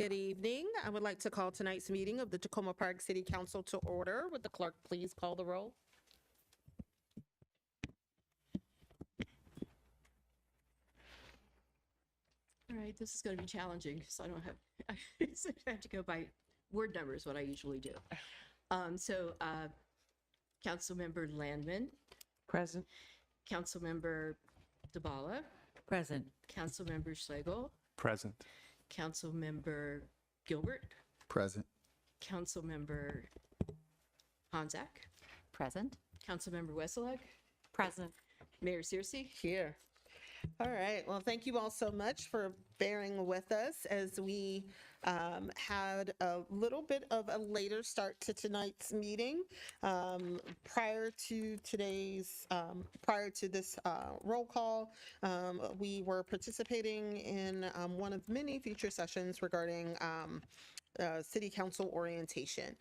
Good evening. I would like to call tonight's meeting of the Tacoma Park City Council to order. Would the clerk please call the roll? All right, this is going to be challenging because I don't have, I have to go by word numbers, what I usually do. Councilmember Landman, Present. Councilmember Dabala, Present. Councilmember Schlegel, Present. Councilmember Gilbert, Present. Councilmember Honzak, Present. Councilmember Wesselek, Present. Mayor Searcy. Here. All right. Well, thank you all so much for bearing with us as we had a little bit of a later start to tonight's meeting. Prior to this roll call, we were participating in one of many future sessions regarding city council orientation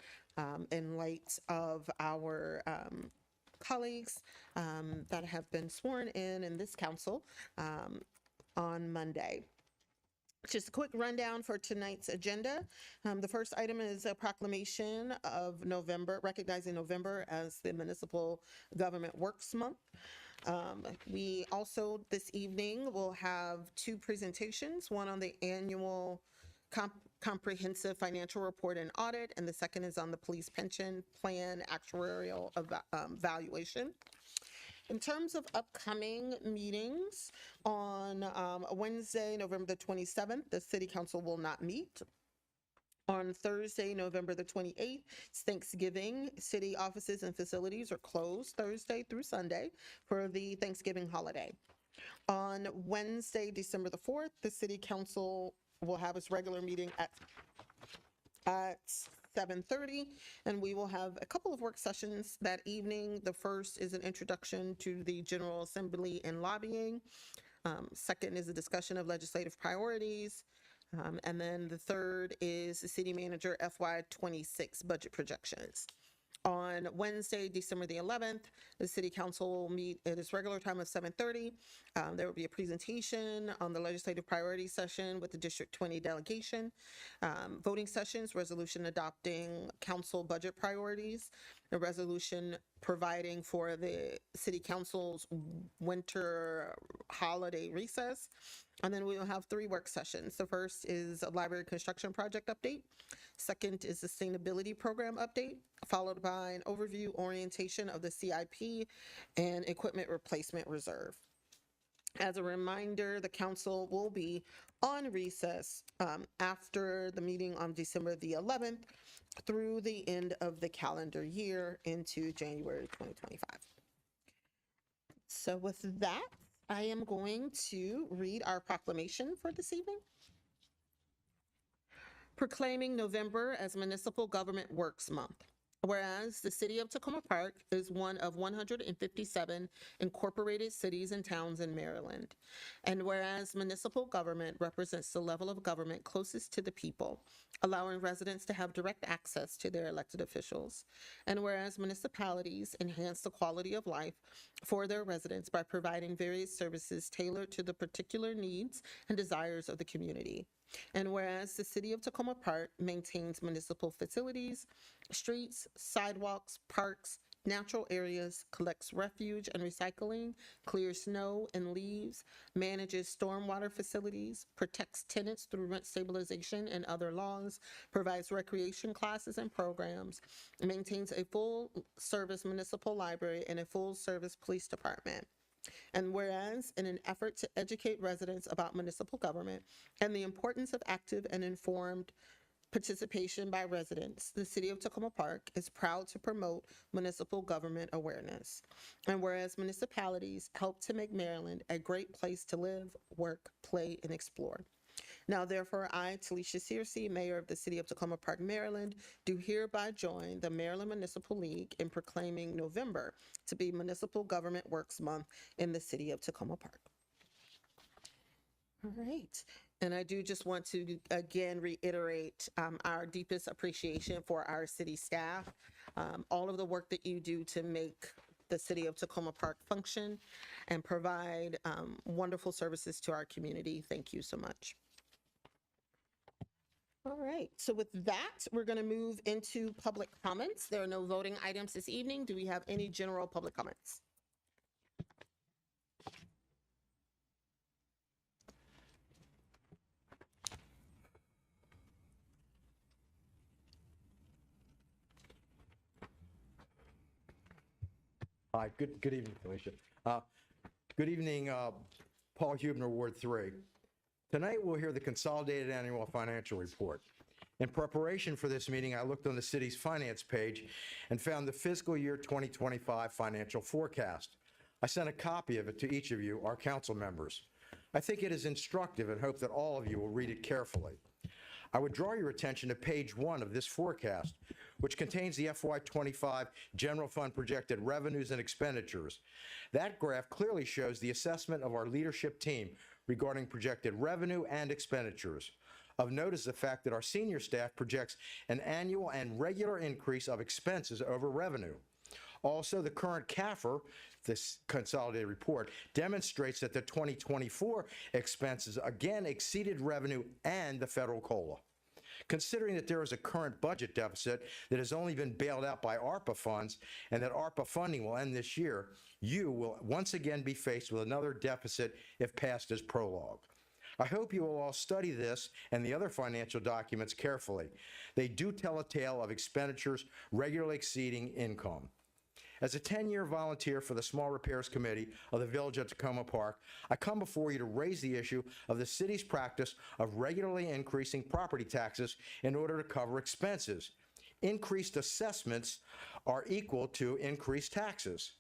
in light of our colleagues that have been sworn in this council on Monday. Just a quick rundown for tonight's agenda. The first item is a proclamation of November, recognizing November as the Municipal Government Works Month. We also, this evening, will have two presentations, one on the annual comprehensive financial report and audit, and the second is on the police pension plan actuarial valuation. In terms of upcoming meetings, on Wednesday, November the 27th, the City Council will not meet. On Thursday, November the 28th, it's Thanksgiving. City offices and facilities are closed Thursday through Sunday for the Thanksgiving holiday. On Wednesday, December the 4th, the City Council will have its regular meeting at 7:30, and we will have a couple of work sessions that evening. The first is an introduction to the General Assembly and lobbying. Second is a discussion of legislative priorities. And then the third is the city manager FY26 budget projections. On Wednesday, December the 11th, the City Council will meet at its regular time of 7:30. There will be a presentation on the legislative priority session with the District 20 delegation, voting sessions, resolution adopting council budget priorities, a resolution providing for the City Council's winter holiday recess. And then we will have three work sessions. The first is a library construction project update. Second is sustainability program update, followed by an overview orientation of the CIP and equipment replacement reserve. As a reminder, the council will be on recess after the meeting on December the 11th through the end of the calendar year into January 2025. So with that, I am going to read our proclamation for this evening. Proclaiming November as Municipal Government Works Month. Whereas the city of Tacoma Park is one of 157 incorporated cities and towns in Maryland. And whereas municipal government represents the level of government closest to the people, allowing residents to have direct access to their elected officials. And whereas municipalities enhance the quality of life for their residents by providing various services tailored to the particular needs and desires of the community. And whereas the city of Tacoma Park maintains municipal facilities, streets, sidewalks, parks, natural areas, collects refuge and recycling, clears snow and leaves, manages stormwater facilities, protects tenants through rent stabilization and other laws, provides recreation classes and programs, maintains a full-service municipal library and a full-service police department. And whereas, in an effort to educate residents about municipal government and the importance of active and informed participation by residents, the city of Tacoma Park is proud to promote municipal government awareness. And whereas municipalities help to make Maryland a great place to live, work, play, and explore. Now, therefore, I, Talisha Searcy, Mayor of the City of Tacoma Park, Maryland, do hereby join the Maryland Municipal League in proclaiming November to be Municipal Government Works Month in the City of Tacoma Park. All right. And I do just want to, again, reiterate our deepest appreciation for our city staff, all of the work that you do to make the City of Tacoma Park function and provide wonderful services to our community. Thank you so much. All right, so with that, we're going to move into public comments. There are no voting items this evening. Do we have any general public comments? Hi, good evening, Felicia. Good evening, Paul Hubner, Ward 3. Tonight, we'll hear the Consolidated Annual Financial Report. In preparation for this meeting, I looked on the city's finance page and found the fiscal year 2025 financial forecast. I sent a copy of it to each of you, our council members. I think it is instructive and hope that all of you will read it carefully. I would draw your attention to page 1 of this forecast, which contains the FY25 general fund projected revenues and expenditures. That graph clearly shows the assessment of our leadership team regarding projected revenue and expenditures. Of note is the fact that our senior staff projects an annual and regular increase of expenses over revenue. Also, the current CAFR, this consolidated report, demonstrates that the 2024 expenses again exceeded revenue and the federal COLA. Considering that there is a current budget deficit that has only been bailed out by ARPA funds and that ARPA funding will end this year, you will once again be faced with another deficit if passed as prologue. I hope you will all study this and the other financial documents carefully. They do tell a tale of expenditures regularly exceeding income. As a 10-year volunteer for the Small Repairs Committee of the Village of Tacoma Park, I come before you to raise the issue of the city's practice of regularly increasing property taxes in order to cover expenses. Increased assessments are equal to increased taxes.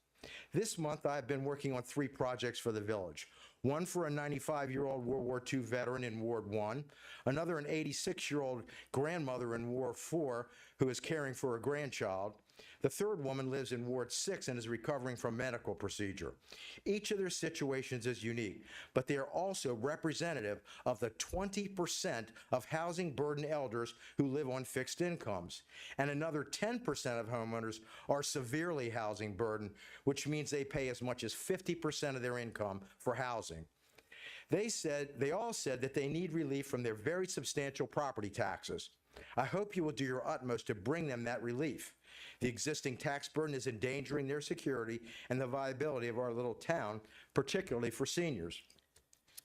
This month, I've been working on 3 projects for the village. One for a 95-year-old World War II veteran in Ward 1, another an 86-year-old grandmother in Ward 4 who is caring for a grandchild. The third woman lives in Ward 6 and is recovering from medical procedure. Each of their situations is unique, but they are also representative of the 20% of housing burden elders who live on fixed incomes. And another 10% of homeowners are severely housing burdened, which means they pay as much as 50% of their income for housing. They all said that they need relief from their very substantial property taxes. I hope you will do your utmost to bring them that relief. The existing tax burden is endangering their security and the viability of our little town, particularly for seniors.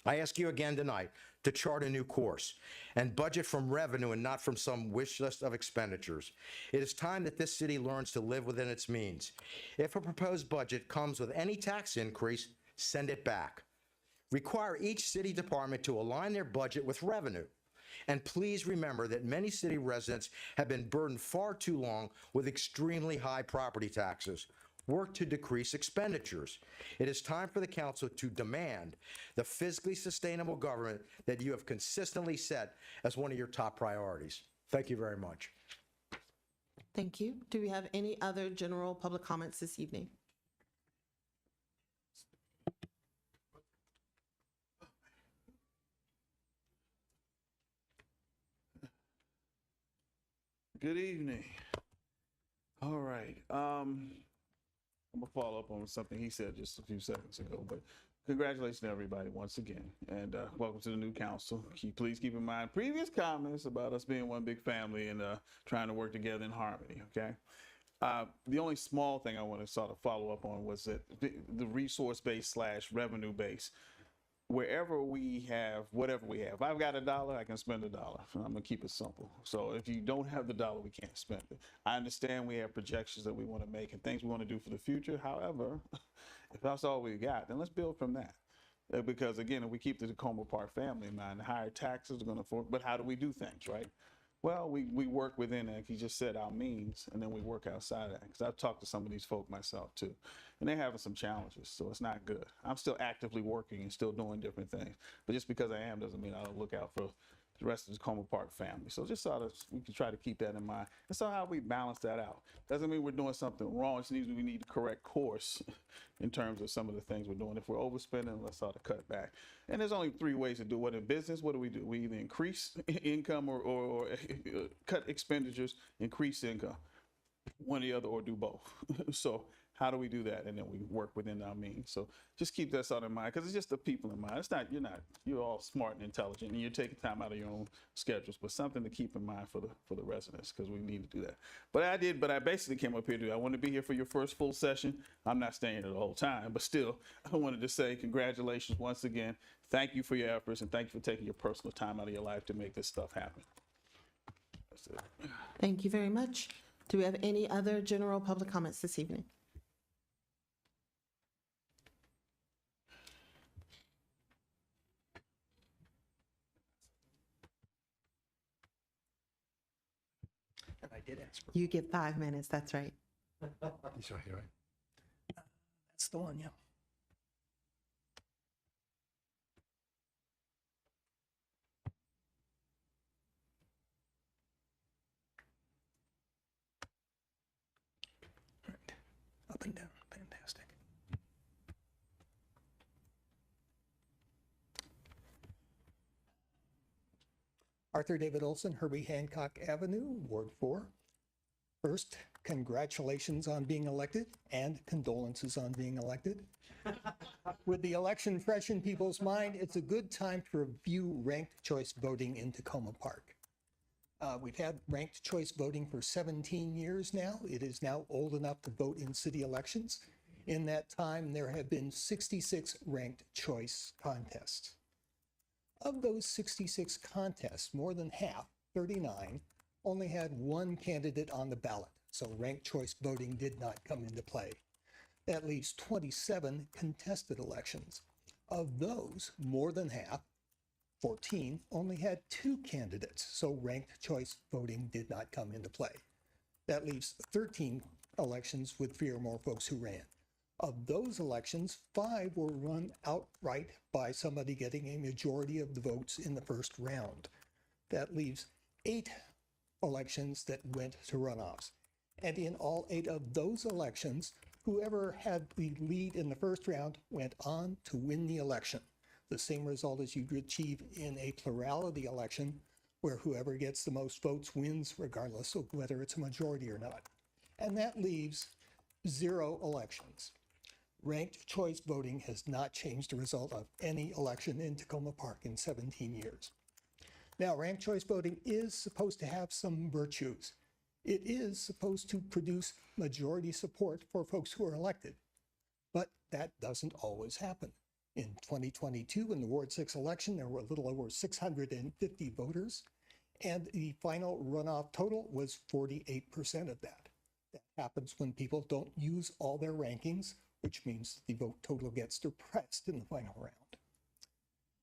I ask you again tonight to chart a new course and budget from revenue and not from some wish list of expenditures. It is time that this city learns to live within its means. If a proposed budget comes with any tax increase, send it back. Require each city department to align their budget with revenue. And please remember that many city residents have been burdened far too long with extremely high property taxes. Work to decrease expenditures. It is time for the council to demand the fiscally sustainable government that you have consistently set as one of your top priorities. Thank you very much. Thank you. Do we have any other general public comments this evening? Good evening. All right. I'm gonna follow up on something he said just a few seconds ago, but congratulations to everybody once again, and welcome to the new council. Please keep in mind previous comments about us being one big family and trying to work together in harmony, okay? The only small thing I want to sort of follow up on was that the resource-based / revenue-based. Wherever we have, whatever we have, if I've got $1, I can spend $1. I'm gonna keep it simple. So if you don't have the dollar, we can't spend it. I understand we have projections that we want to make and things we want to do for the future. However, if that's all we got, then let's build from that. Because again, if we keep the Tacoma Park family in mind, the higher taxes are gonna, but how do we do things, right? Well, we work within, like he just said, our means, and then we work outside of that. Because I've talked to some of these folk myself too, and they're having some challenges, so it's not good. I'm still actively working and still doing different things, but just because I am doesn't mean I don't look out for the rest of the Tacoma Park family. So just sort of, we can try to keep that in mind. And so how we balance that out. Doesn't mean we're doing something wrong. It just means we need to correct course in terms of some of the things we're doing. If we're overspending, let's sort of cut it back. And there's only 3 ways to do it. In business, what do? We either increase income or cut expenditures, increase income. One or the other, or do both. So How do we do that? And then we work within our means. So just keep that sort of in mind, because it's just the people in mind. It's not, you're all smart and intelligent, and you're taking time out of your own schedules, but something to keep in mind for the residents, because we need to do that. But I basically came up here I wanted to be here for your first full session. I'm not staying here the whole time, but still, I wanted to say congratulations once again. Thank you for your efforts, and thank you for taking your personal time out of your life to make this stuff happen. That's it. Thank you very much. Do we have any other general public comments this evening? And I did ask for. You get 5 minutes, that's right. He's right here, right? That's the one, yeah. All right. Up and down, fantastic. Arthur David Olson, Herbie Hancock Avenue, Ward 4. First, congratulations on being elected and condolences on being elected. With the election fresh in people's mind, it's a good time to review ranked choice voting in Tacoma Park. We've had ranked choice voting for 17 years now. It is now old enough to vote in city elections. In that time, there have been 66 ranked choice contests. Of those 66 contests, more than half, 39, only had one candidate on the ballot, so ranked choice voting did not come into play. That leaves 27 contested elections. Of those, more than half, 14, only had two candidates, so ranked choice voting did not come into play. That leaves 13 elections with 3 or more folks who ran. Of those elections, 5 were run outright by somebody getting a majority of the votes in the first round. That leaves 8 elections that went to runoffs. And in all 8 of those elections, whoever had the lead in the first round went on to win the election. The same result as you'd achieve in a plurality election, where whoever gets the most votes wins, regardless of whether it's a majority or not. And that leaves 0 elections. Ranked choice voting has not changed the result of any election in Tacoma Park in 17 years. Now, ranked choice voting is supposed to have some virtues. It is supposed to produce majority support for folks who are elected, but that doesn't always happen. In 2022, in the Ward 6 election, there were a little over 650 voters, and the final runoff total was 48% of that. That happens when people don't use all their rankings, which means the vote total gets depressed in the final round.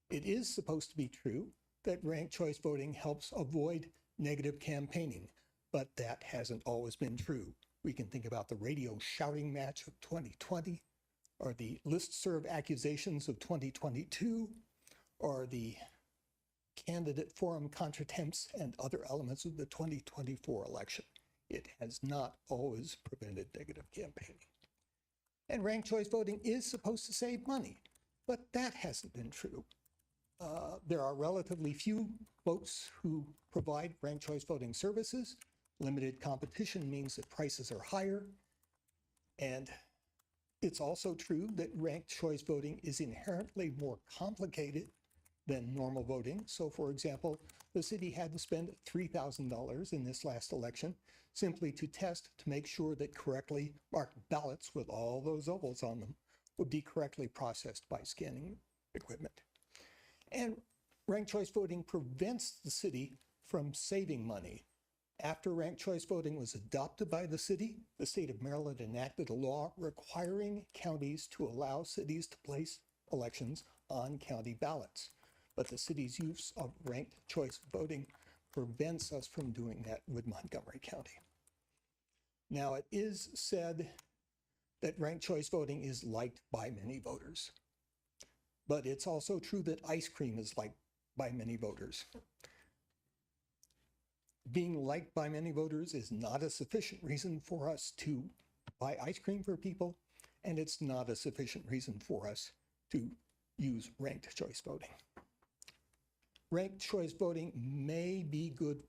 It is supposed to be true that ranked choice voting helps avoid negative campaigning, but that hasn't always been true. We can think about the radio shouting match of 2020, or the listserv accusations of 2022, or the candidate forum contretemps and other elements of the 2024 election. It has not always prevented negative campaigning. And ranked choice voting is supposed to save money, but that hasn't been true. There are relatively few folks who provide ranked choice voting services. Limited competition means that prices are higher. And it's also true that ranked choice voting is inherently more complicated than normal voting. So for example, the city had to spend $3,000 in this last election simply to test to make sure that correctly marked ballots with all those ovals on them would be correctly processed by scanning equipment. And ranked choice voting prevents the city from saving money. After ranked choice voting was adopted by the state of Maryland enacted a law requiring counties to allow cities to place elections on county ballots. But the city's use of ranked choice voting prevents us from doing that with Montgomery County. Now, it is said that ranked choice voting is liked by many voters, but it's also true that ice cream is liked by many voters. Being liked by many voters is not a sufficient reason for us to buy ice cream for people, and it's not a sufficient reason for us to use ranked choice voting. Ranked choice voting may be good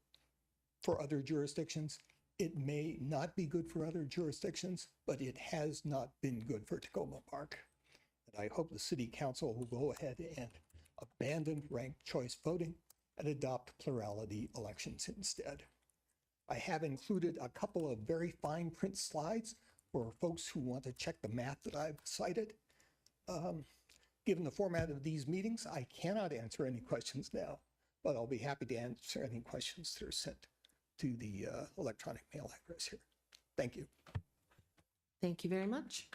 for other jurisdictions. It may not be good for other jurisdictions, but it has not been good for Tacoma Park. And I hope the city council will go ahead and abandon ranked choice voting and adopt plurality elections instead. I have included a couple of very fine print slides for folks who want to check the math that I've cited. Given the format of these meetings, I cannot answer any questions now, but I'll be happy to answer any questions that are sent to the electronic mail address here. Thank you. Thank you very much.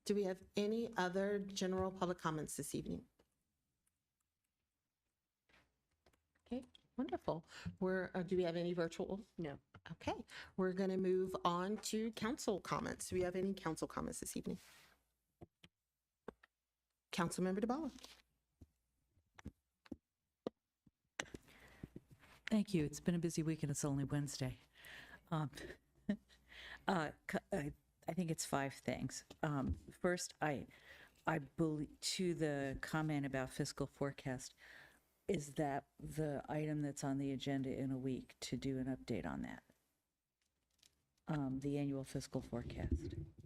Do we have any other general public comments this evening? Okay, wonderful. Do we have any virtual? No. Okay, we're going to move on to council comments. Do we have any council comments this evening? Councilmember DeBala. Thank you. It's been a busy week and it's only Wednesday. I think it's 5 things. First, I believe to the comment about fiscal forecast, is that the item that's on the agenda in a week to do an update on that? The annual fiscal forecast.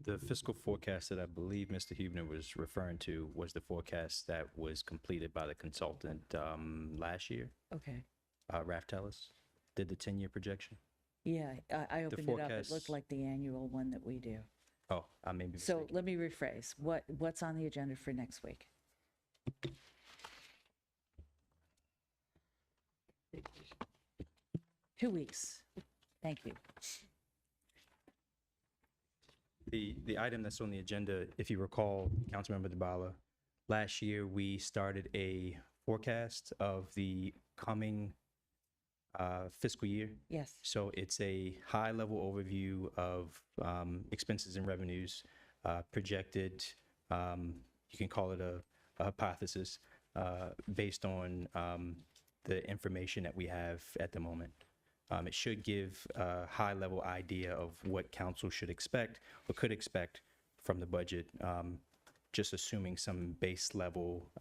The fiscal forecast that I believe Mr. Huebner was referring to was the forecast that was completed by the consultant last year. Okay. Raftellus did the 10-year projection. Yeah, I opened it up. It forecast- looked like the annual one that we do. Oh, I may be So mistaken. let me rephrase. What's on the agenda for next week? Two weeks. Thank you. The item that's on the agenda, if you recall, Councilmember DeBala, last year we started a forecast of the coming fiscal year. Yes. So it's a high-level overview of expenses and revenues projected. You can call it a hypothesis based on the information that we have at the moment. It should give a high-level idea of what council should expect or could expect from the budget, just assuming some base level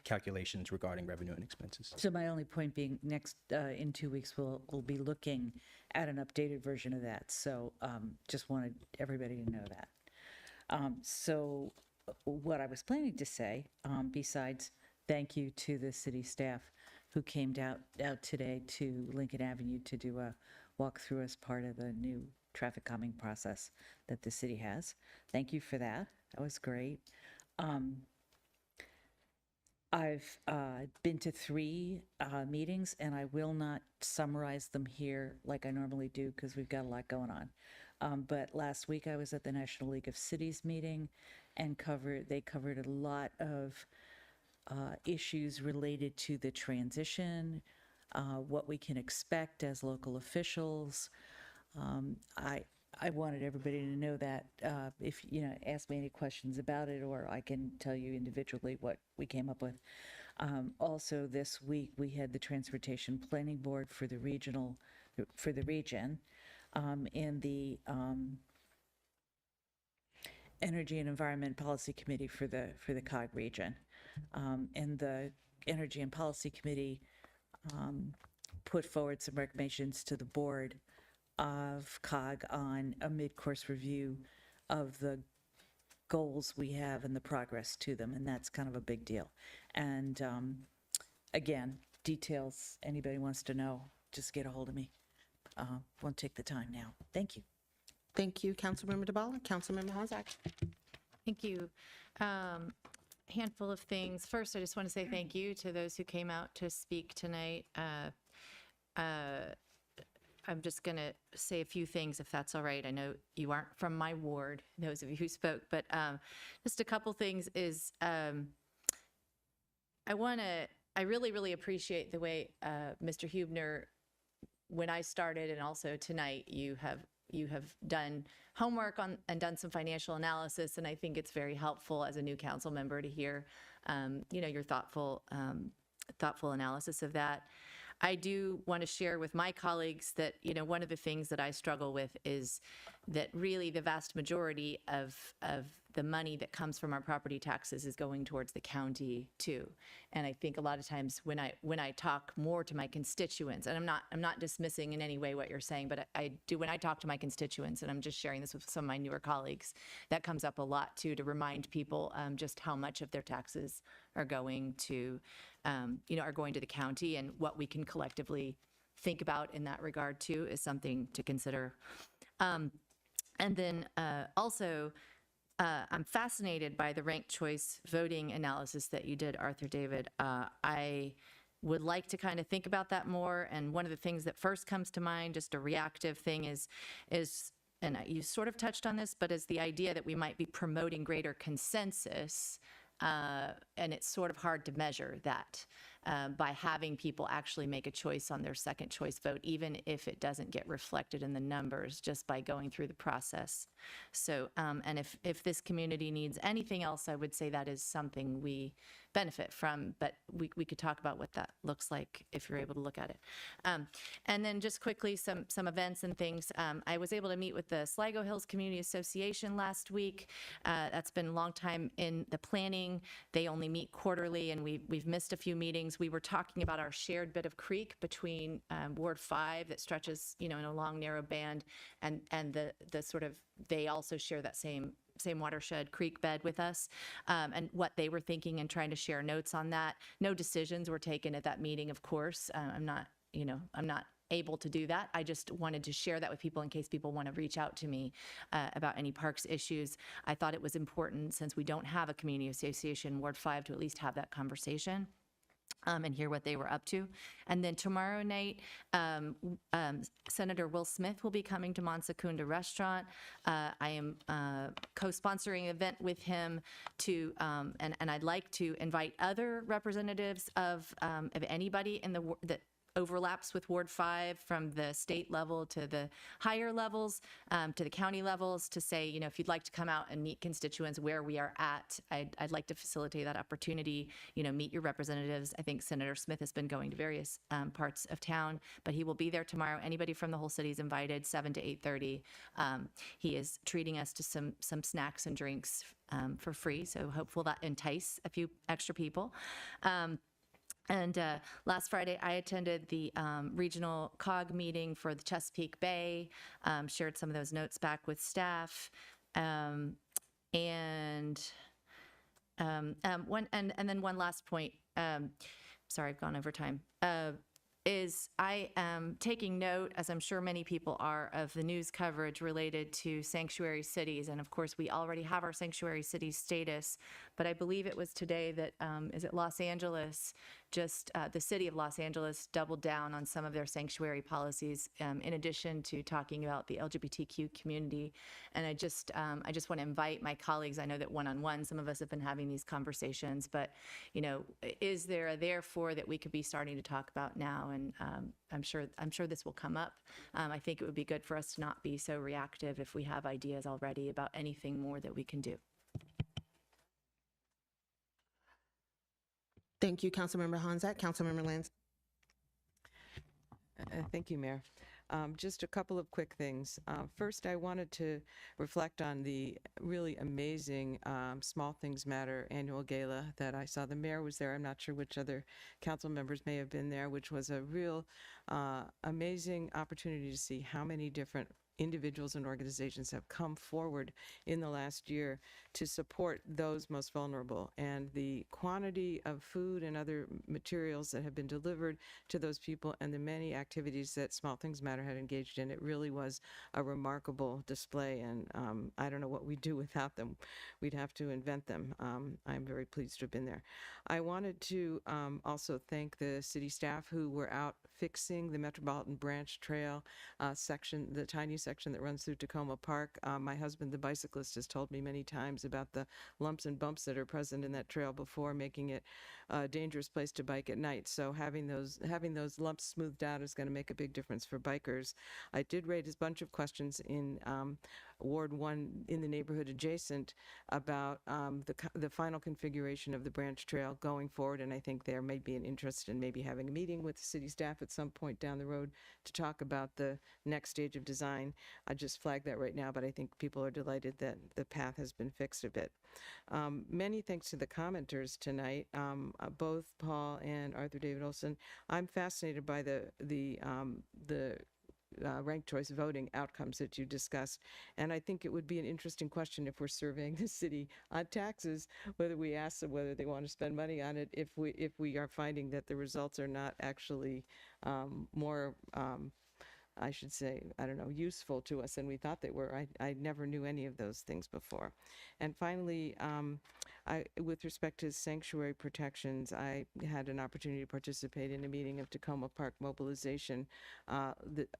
calculations regarding revenue and expenses. So my only point being, next, in 2 weeks, we'll be looking at an updated version of that. So just wanted everybody to know that. So what I was planning to say, besides thank you to the city staff who came out today to Lincoln Avenue to do a walkthrough as part of the new traffic calming process that the city has. Thank you for that. That was great. I've been to 3 meetings, and I will not summarize them here like I normally do because we've got a lot going on. But last week I was at the National League of Cities meeting and they covered a lot of issues related to the transition, what we can expect as local officials. I wanted everybody to know that if, ask me any questions about it, or I can tell you individually what we came up with. Also this week, we had the Transportation Planning Board for the region, and the Energy and Environment Policy Committee for the COG region. And the Energy and Policy Committee put forward some recommendations to the board of COG on a mid-course review of the goals we have and the progress to them, and that's kind of a big deal. And again, details, anybody wants to know, just get a hold of me. Won't take the time now. Thank you. Thank you, Councilmember DeBala. Councilmember Honzak. Thank you. Handful of things. First, I just want to say thank you to those who came out to speak tonight. I'm just going to say a few things, if that's all right. I know you aren't from my ward, those of you who spoke, but just a couple things is I really, really appreciate the way Mr. Huebner, when I started and also tonight, you have done homework on and done some financial analysis, and I think it's very helpful as a new council member to hear, your thoughtful analysis of that. I do want to share with my colleagues that, one of the things that I struggle with is that really the vast majority of the money that comes from our property taxes is going towards the county too. And I think a lot of times when I talk more to my constituents, and I'm not dismissing in any way what you're saying, but I do, when I talk to my constituents, and I'm just sharing this with some of my newer colleagues, that comes up a lot too, to remind people just how much of their taxes are going to, are going to the county, and what we can collectively think about in that regard too is something to consider. And then also, I'm fascinated by the ranked choice voting analysis that you did, Arthur David. I would like to kind of think about that more. And one of the things that first comes to mind, just a reactive thing, is and you sort of touched on this, but is the idea that we might be promoting greater consensus. And it's sort of hard to measure that by having people actually make a choice on their second choice vote, even if it doesn't get reflected in the numbers, just by going through the process. So, and if this community needs anything else, I would say that is something we benefit from, but we could talk about what that looks like if you're able to look at it. And then just quickly, some events and things. I was able to meet with the Sligo Hills Community Association last week. That's been a long time in the planning. They only meet quarterly, and we've missed a few meetings. We were talking about our shared bit of creek between Ward 5 that stretches, in a long, narrow band, and the sort of, they also share that same watershed creek bed with us, and what they were thinking, and trying to share notes on that. No decisions were taken at that meeting, of course. I'm not able to do that. I just wanted to share that with people in case people want to reach out to me about any parks issues. I thought it was important, since we don't have a community association, Ward 5, to at least have that conversation. And hear what they were up to. And then tomorrow night, Senator Will Smith will be coming to Monsecunda Restaurant. I am co-sponsoring an event with him to, and I'd like to invite other representatives of anybody in that overlaps with Ward 5, from the state level to the higher levels, to the county levels, to say, if you'd like to come out and meet constituents where we are at, I'd like to facilitate that opportunity, meet your representatives. I think Senator Smith has been going to various parts of town, but he will be there tomorrow. Anybody from the whole city is invited, 7 to 8:30. He is treating us to some snacks and drinks for free, so hopeful that entice a few extra people. And last Friday, I attended the regional COG meeting for the Chesapeake Bay, shared some of those notes back with staff. And then one last point, sorry, I've gone over time, is I am taking note, as I'm sure many people are, of the news coverage related to sanctuary cities. And of course, we already have our sanctuary city status, but I believe it was today that, is it Los Angeles, just the city of Los Angeles doubled down on some of their sanctuary policies, in addition to talking about the LGBTQ community. And I just want to invite my colleagues. I know that one-on-one, some of us have been having these conversations, but, is there a therefore that we could be starting to talk about now? And I'm sure this will come up. I think it would be good for us to not be so reactive if we have ideas already about anything more that we can do. Thank you, Councilmember Honzak. Councilmember Lanz. Thank you, Mayor. Just a couple of quick things. First, I wanted to reflect on the really amazing Small Things Matter annual gala that I saw. The mayor was there. I'm not sure which other council members may have been there, which was a real amazing opportunity to see how many different individuals and organizations have come forward in the last year to support those most vulnerable. And the quantity of food and other materials that have been delivered to those people, and the many activities that Small Things Matter had engaged in, it really was a remarkable display. And I don't know what we'd do without them. We'd have to invent them. I'm very pleased to have been there. I wanted to also thank the city staff who were out fixing the Metropolitan Branch Trail section, the tiny section that runs through Tacoma Park. My husband, the bicyclist, has told me many times about the lumps and bumps that are present in that trail before, making it a dangerous place to bike at night. So having those lumps smoothed out is going to make a big difference for bikers. I did raise a bunch of questions in Ward 1 in the neighborhood adjacent about the final configuration of the branch trail going forward. And I think there may be an interest in maybe having a meeting with the city staff at some point down the road to talk about the next stage of design. I just flagged that right now, but I think people are delighted that the path has been fixed a bit. Many thanks to the commenters tonight, both Paul and Arthur David Olson. I'm fascinated by the ranked choice voting outcomes that you discussed. And I think it would be an interesting question if we're surveying the city on taxes, whether we ask them whether they want to spend money on it, if we are finding that the results are not actually more I should say, I don't know, useful to us than we thought they were. I never knew any of those things before. And finally, with respect to sanctuary protections, I had an opportunity to participate in a meeting of Tacoma Park Mobilization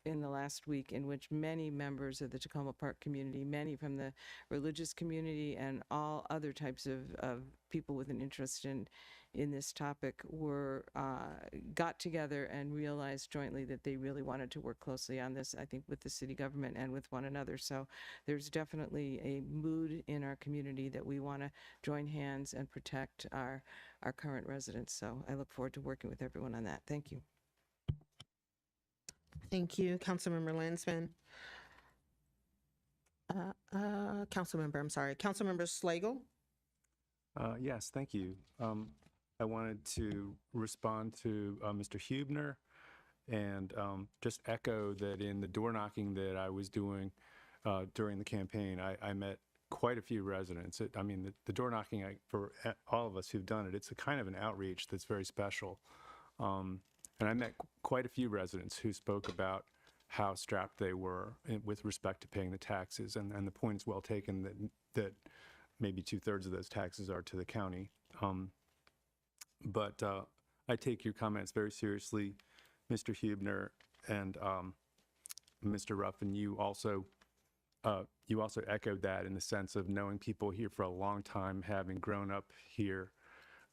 in the last week, in which many members of the Tacoma Park community, many from the religious community and all other types of people with an interest in this topic got together and realized jointly that they really wanted to work closely on this, I think, with the city government and with one another. So there's definitely a mood in our community that we want to join hands and protect our current residents. So I look forward to working with everyone on that. Thank you. Thank you, Councilmember Lansman. Councilmember Slagle. Yes, thank you. I wanted to respond to Mr. Hubner and just echo that in the door knocking that I was doing during the campaign, I met quite a few residents. The door knocking, for all of us who've done it, it's a kind of an outreach that's very special. And I met quite a few residents who spoke about how strapped they were with respect to paying the taxes. And the point is well taken that maybe 2/3 of those taxes are to the county. But I take your comments very seriously, Mr. Hubner, and Mr. Ruffin. You also echoed that in the sense of knowing people here for a long time, having grown up here,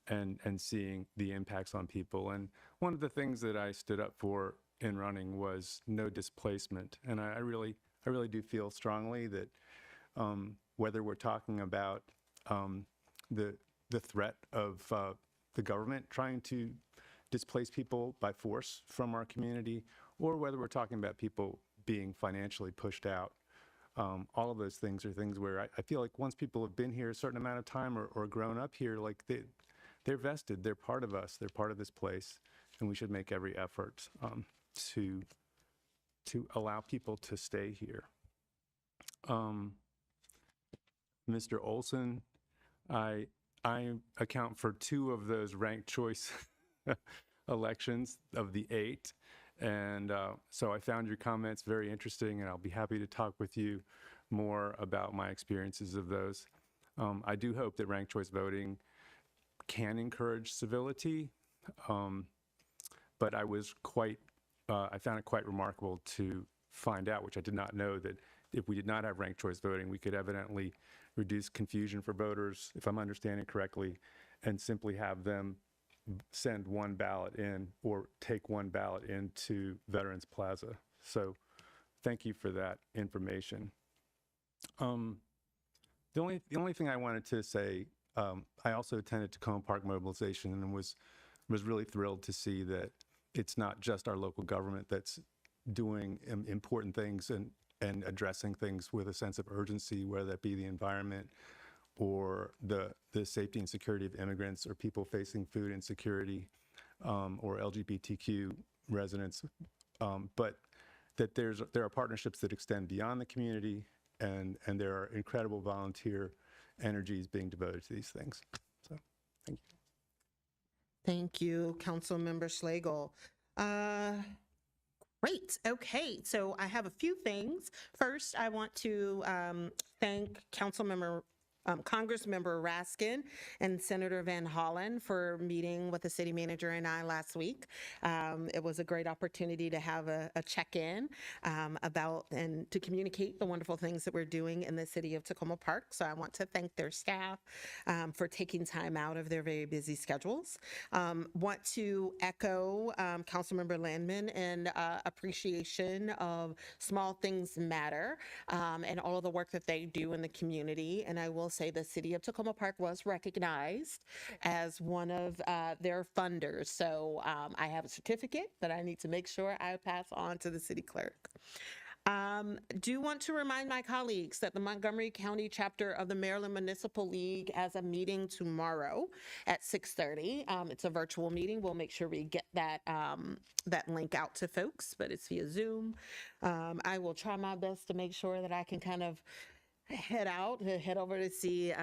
and seeing the impacts on people. And one of the things that I stood up for in running was no displacement. And I really do feel strongly that whether we're talking about the threat of the government trying to displace people by force from our community, or whether we're talking about people being financially pushed out. All of those things are things where I feel like once people have been here a certain amount of time or grown up here, like they're vested, they're part of us, they're part of this place, and we should make every effort to allow people to stay here. Mr. Olson, I account for 2 of those ranked choice elections of the 8. And so I found your comments very interesting, and I'll be happy to talk with you more about my experiences of those. I do hope that ranked choice voting can encourage civility, but I found it quite remarkable to find out, which I did not know, that if we did not have ranked choice voting, we could evidently reduce confusion for voters, if I'm understanding correctly, and simply have them send one ballot in or take one ballot into Veterans Plaza. So thank you for that information. The only thing I wanted to say, I also attended Tacoma Park Mobilization and was really thrilled to see that it's not just our local government that's doing important things and addressing things with a sense of urgency, whether that be the environment or the safety and security of immigrants or people facing food insecurity or LGBTQ residents, but that there are partnerships that extend beyond the community, and there are incredible volunteer energies being devoted to these things. So, thank you. Thank you, Councilmember Slagle. Great. Okay, so I have a few things. First, I want to thank Councilmember Congressmember Raskin and Senator Van Hollen for meeting with the city manager and I last week. It was a great opportunity to have a check-in about and to communicate the wonderful things that we're doing in the city of Tacoma Park. So I want to thank their staff for taking time out of their very busy schedules. Want to echo Councilmember Landman in appreciation of Small Things Matter and all of the work that they do in the community. And I will say the city of Tacoma Park was recognized as one of their funders. So I have a certificate that I need to make sure I pass on to the city clerk. Do want to remind my colleagues that the Montgomery County chapter of the Maryland Municipal League has a meeting tomorrow at 6:30. It's a virtual meeting. We'll make sure we get that that link out to folks, but it's via Zoom. I will try my best to make sure that I can kind of head over to see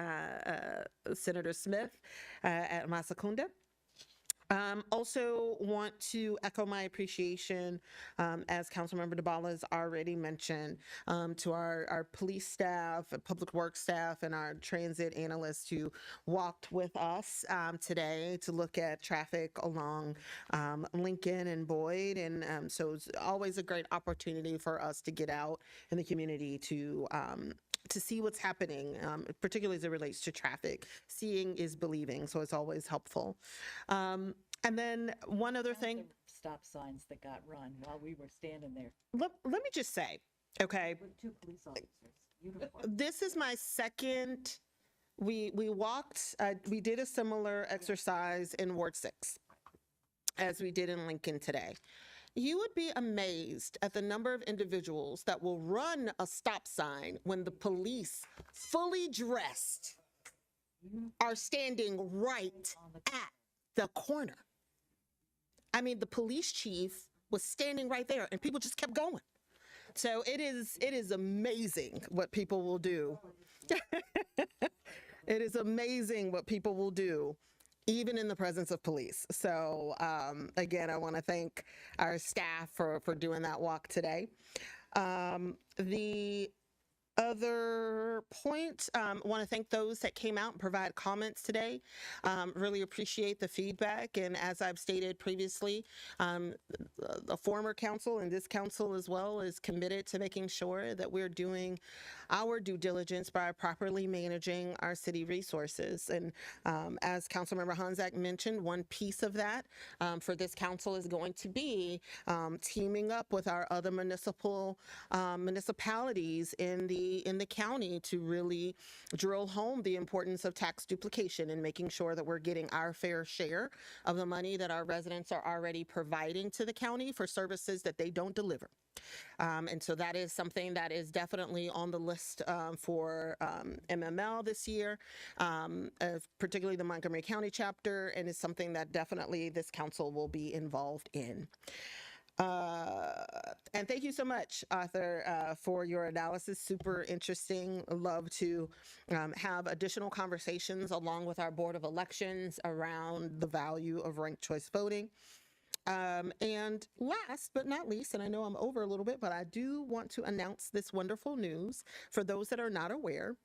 Senator Smith at Massaconda. Also want to echo my appreciation, as Councilmember DeBala has already mentioned, to our police staff, public works staff, and our transit analysts who walked with us today to look at traffic along Lincoln and Boyd. And so it's always a great opportunity for us to get out in the community to see what's happening, particularly as it relates to traffic. Seeing is believing, so it's always helpful. And then one other thing. Stop signs that got run while we were standing there Let me just say, okay, with 2 police officers. Uniform. this is my second, we walked, we did a similar exercise in Ward 6 as we did in Lincoln today. You would be amazed at the number of individuals that will run a stop sign when the police, fully dressed, are standing right at the corner. I mean, the police chief was standing right there and people just kept going. So it is amazing what people will do. It is amazing what people will do, even in the presence of police. So again, I want to thank our staff for doing that walk today. The other point, want to thank those that came out and provided comments today. Really appreciate the feedback. And as I've stated previously, the former council and this council as well is committed to making sure that we're doing our due diligence by properly managing our city resources. And as Councilmember Honzak mentioned, one piece of that for this council is going to be teaming up with our other municipalities in the county to really drill home the importance of tax duplication and making sure that we're getting our fair share of the money that our residents are already providing to the county for services that they don't deliver. And so that is something that is definitely on the list for MML this year, particularly the Montgomery County chapter, and is something that definitely this council will be involved in. And thank you so much, Arthur, for your analysis. Super interesting. Love to have additional conversations along with our Board of Elections around the value of ranked choice voting. And last but not least, and I know I'm over a little bit, but I do want to announce this wonderful news for those that are not aware.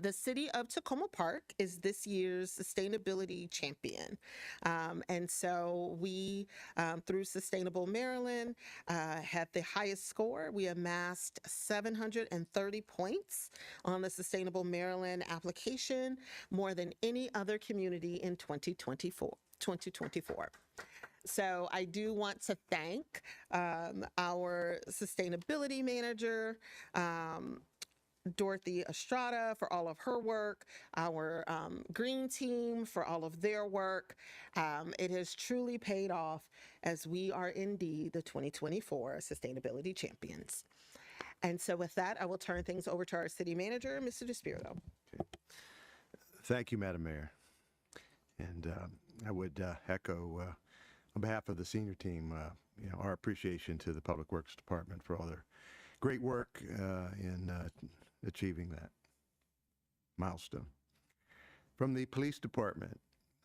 The city of Tacoma Park is this year's sustainability champion. And so we, through Sustainable Maryland, had the highest score. We amassed 730 points on the Sustainable Maryland application, more than any other community in 2024. So I do want to thank our sustainability manager, Dorothy Estrada, for all of her work, our green team for all of their work. It has truly paid off as we are indeed the 2024 sustainability champions. And so with that, I will turn things over to our city manager, Mr. DeSpirito. Thank you, Madam Mayor. And I would echo on behalf of the senior team, our appreciation to the Public Works Department for all their great work in achieving that milestone. From the Police Department,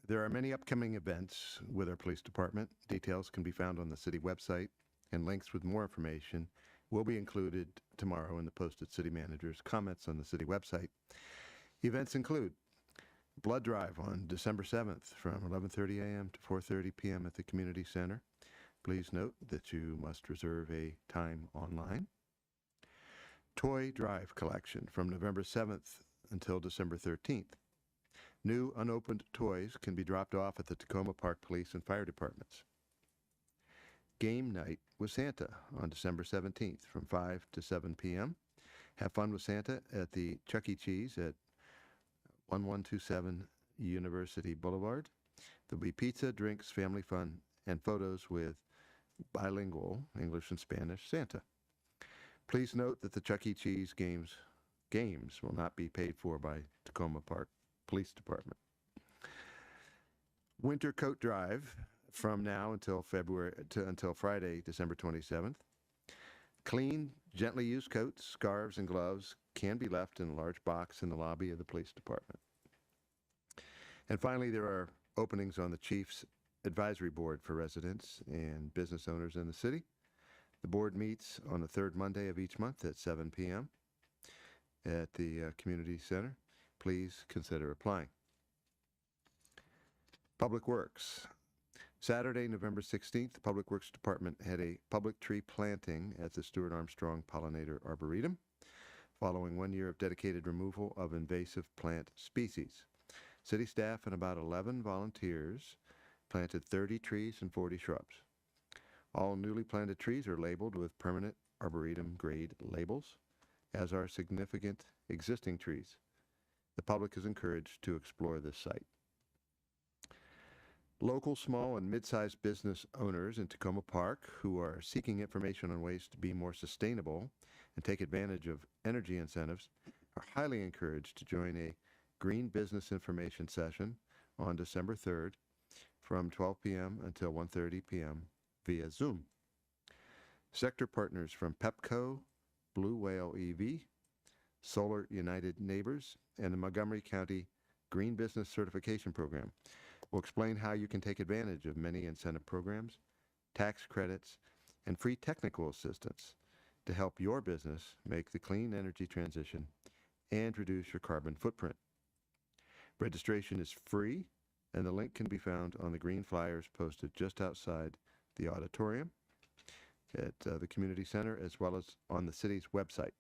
there are many upcoming events with our Police Department. Details can be found on the city website, and links with more information will be included tomorrow in the posted city manager's comments on the city website. Events include blood drive on December 7th from 11:30 a.m. to 4:30 p.m. at the community center. Please note that you must reserve a time online. Toy drive collection from November 7th until December 13th. New unopened toys can be dropped off at the Tacoma Park Police and Fire Departments. Game night with Santa on December 17th from 5 to 7 p.m. Have fun with Santa at the Chuck E. Cheese at 1127 University Boulevard. There'll be pizza, drinks, family fun, and photos with bilingual English and Spanish Santa. Please note that the Chuck E. Cheese games will not be paid for by Tacoma Park Police Department. Winter coat drive from now until Friday, December 27th. Clean, gently used coats, scarves, and gloves can be left in a large box in the lobby of the police department. And finally, there are openings on the Chief's Advisory Board for residents and business owners in the city. The board meets on the third Monday of each month at 7 p.m. at the community center. Please consider applying. Public Works. Saturday, November 16th, the Public Works Department had a public tree planting at the Stuart Armstrong Pollinator Arboretum, following 1 year of dedicated removal of invasive plant species. City staff and about 11 volunteers planted 30 trees and 40 shrubs. All newly planted trees are labeled with permanent Arboretum grade labels, as are significant existing trees. The public is encouraged to explore this site. Local small and mid-sized business owners in Tacoma Park who are seeking information on ways to be more sustainable and take advantage of energy incentives are highly encouraged to join a Green Business Information session on December 3rd from 12 p.m. until 1:30 p.m. via Zoom. Sector partners from Pepco, Blue Whale EV, Solar United Neighbors, and the Montgomery County Green Business Certification Program will explain how you can take advantage of many incentive programs, tax credits, and free technical assistance to help your business make the clean energy transition and reduce your carbon footprint. Registration is free, and the link can be found on the green flyers posted just outside the auditorium at the community center, as well as on the city's website.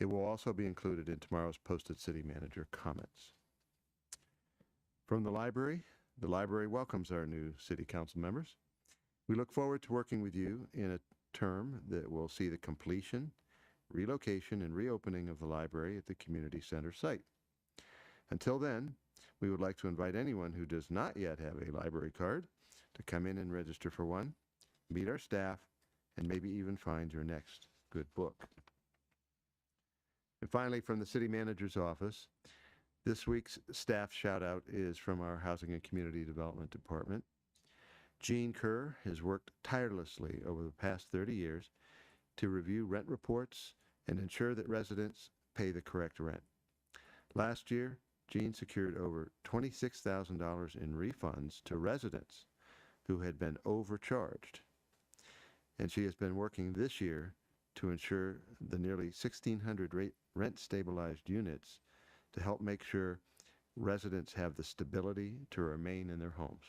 It will also be included in tomorrow's posted city manager comments. From the library welcomes our new city council members. We look forward to working with you in a term that will see the completion, relocation, and reopening of the library at the community center site. Until then, we would like to invite anyone who does not yet have a library card to come in and register for one, meet our staff, and maybe even find your next good book. And finally, from the city manager's office, this week's staff shout out is from our Housing and Community Development Department. Jean Kerr has worked tirelessly over the past 30 years to review rent reports and ensure that residents pay the correct rent. Last year, Jean secured over $26,000 in refunds to residents who had been overcharged. And she has been working this year to ensure the nearly 1,600 rent-stabilized units to help make sure residents have the stability to remain in their homes.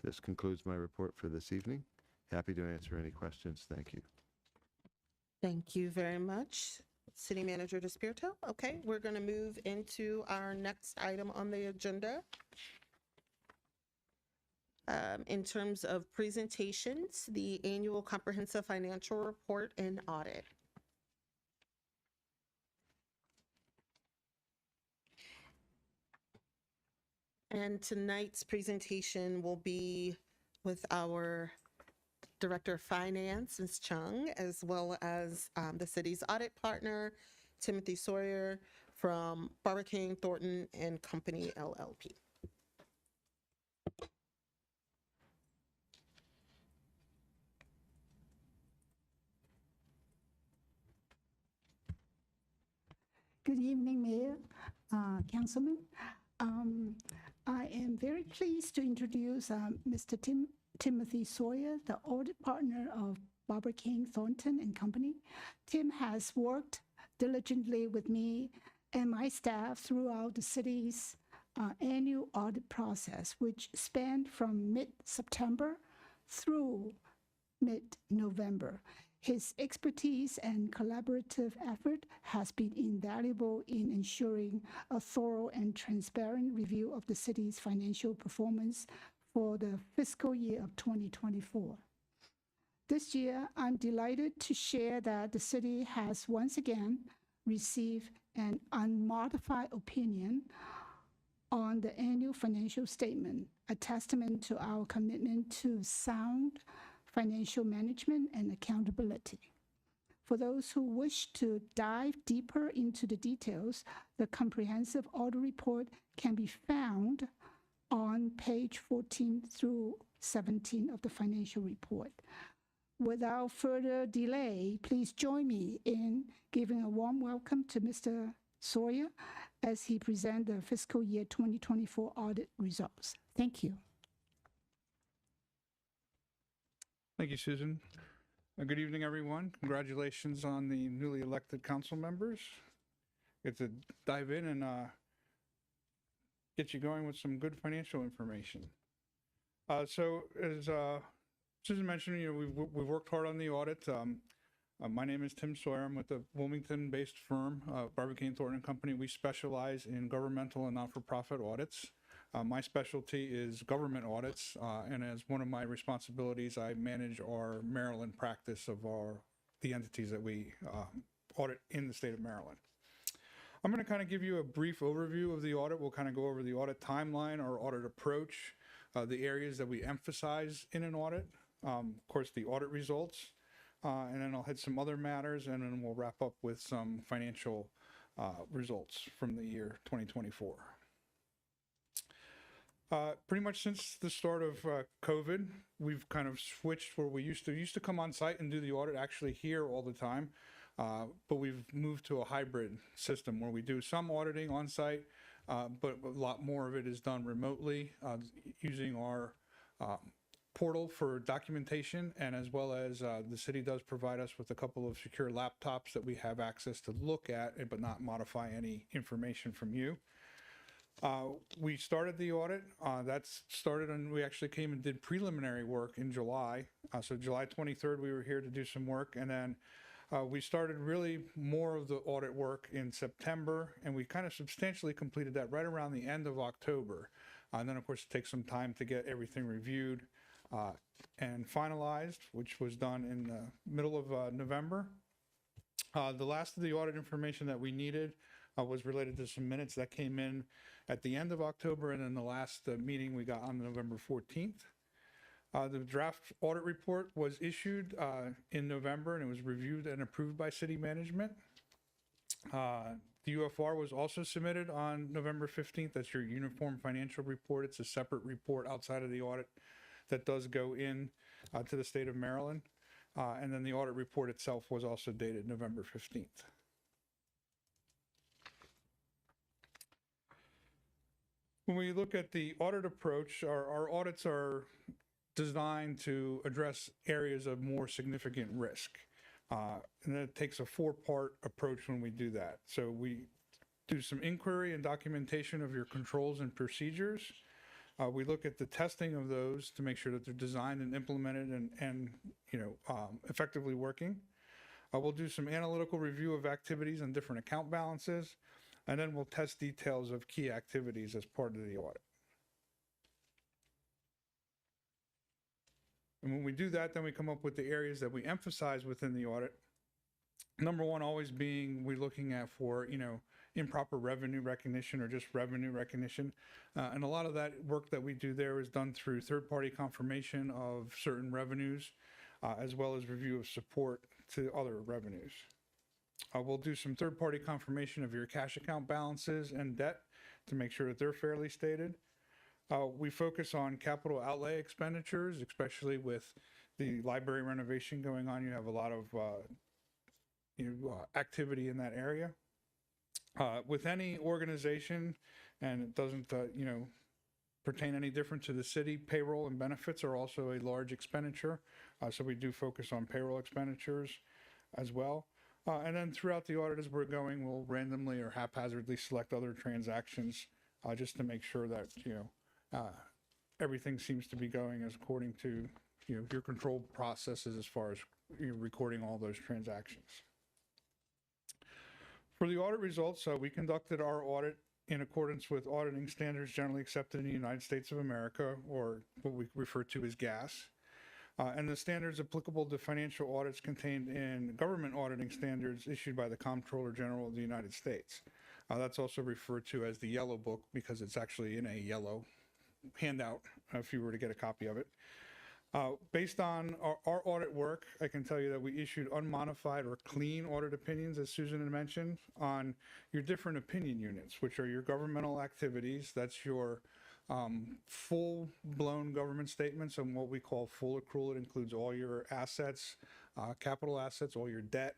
This concludes my report for this evening. Happy to answer any questions. Thank you. Thank you very much, City Manager DeSpirito. Okay, we're going to move into our next item on the agenda. In terms of presentations, the annual comprehensive financial report and audit. And tonight's presentation will be with our Director of Finance, Ms. Chung, as well as the city's audit partner, Timothy Sawyer from Barbara King, Thornton and Company, LLP. Good evening, Mayor, Councilman. I am very pleased to introduce Mr. Timothy Sawyer, the audit partner of Barbara King, Thornton and Company. Tim has worked diligently with me and my staff throughout the city's annual audit process, which spanned from mid-September through mid-November. His expertise and collaborative effort has been invaluable in ensuring a thorough and transparent review of the city's financial performance for the fiscal year of 2024. This year, I'm delighted to share that the city has once again received an unmodified opinion on the annual financial statement, a testament to our commitment to sound financial management and accountability. For those who wish to dive deeper into the details, the comprehensive audit report can be found on page 14 through 17 of the financial report. Without further delay, please join me in giving a warm welcome to Mr. Sawyer as he presents the fiscal year 2024 audit results. Thank you. Thank you, Susan. Good evening, everyone. Congratulations on the newly elected council members. Get to dive in and get you going with some good financial information. So as Susan mentioned, we've worked hard on the audit. My name is Tim Sawyer. I'm with a Wilmington-based firm, Barbicane Thornton Company. We specialize in governmental and not-for-profit audits. My specialty is government audits, and as one of my responsibilities, I manage our Maryland practice of the entities that we audit in the state of Maryland. I'm going to kind of give you a brief overview of the audit. We'll kind of go over the audit timeline, our audit approach, the areas that we emphasize in an audit, of course, the audit results, and then I'll hit some other matters, and then we'll wrap up with some financial results from the year 2024. Pretty much since the start of COVID, we've kind of switched where we used to come on site and do the audit actually here all the time. But we've moved to a hybrid system where we do some auditing on site, but a lot more of it is done remotely using our portal for documentation, and as well as the city does provide us with a couple of secure laptops that we have access to look at, but not modify any information from you. We started the audit. That's started, and we actually came and did preliminary work in July. So July 23rd, we were here to do some work, and then we started really more of the audit work in September, and we kind of substantially completed that right around the end of October. And then, of course, it takes some time to get everything reviewed and finalized, which was done in the middle of November. The last of the audit information that we needed was related to some minutes that came in at the end of October, and then the last meeting we got on November 14th. The draft audit report was issued in November, and it was reviewed and approved by city management. The UFR was also submitted on November 15th. That's your uniform financial report. It's a separate report outside of the audit that does go in to the state of Maryland. And then the audit report itself was also dated November 15th. When we look at the audit approach, our audits are designed to address areas of more significant risk. And it takes a four-part approach when we do that. So we do some inquiry and documentation of your controls and procedures. We look at the testing of those to make sure that they're designed and implemented and effectively working. We'll do some analytical review of activities and different account balances, and then we'll test details of key activities as part of the audit. And when we do that, then we come up with the areas that we emphasize within the audit. Number one always being we're looking at for, improper revenue recognition or just revenue recognition. And a lot of that work that we do there is done through third-party confirmation of certain revenues, as well as review of support to other revenues. We'll do some third-party confirmation of your cash account balances and debt to make sure that they're fairly stated. We focus on capital outlay expenditures, especially with the library renovation going on. You have a lot of activity in that area. With any organization, and it doesn't pertain any different to the city, payroll and benefits are also a large expenditure. So we do focus on payroll expenditures as well. And then throughout the audit as we're going, we'll randomly or haphazardly select other transactions just to make sure that, everything seems to be going as according to, your control processes as far as recording all those transactions. For the audit results, we conducted our audit in accordance with auditing standards generally accepted in the United States of America, or what we refer to as GAAS. And the standards applicable to financial audits contained in government auditing standards issued by the Comptroller General of the United States. That's also referred to as the Yellow Book because it's actually in a yellow handout if you were to get a copy of it. Based on our audit work, I can tell you that we issued unmodified or clean audit opinions, as Susan had mentioned, on your different opinion units, which are your governmental activities. That's your full-blown government statements and what we call full accrual. It includes all your assets, capital assets, all your debt,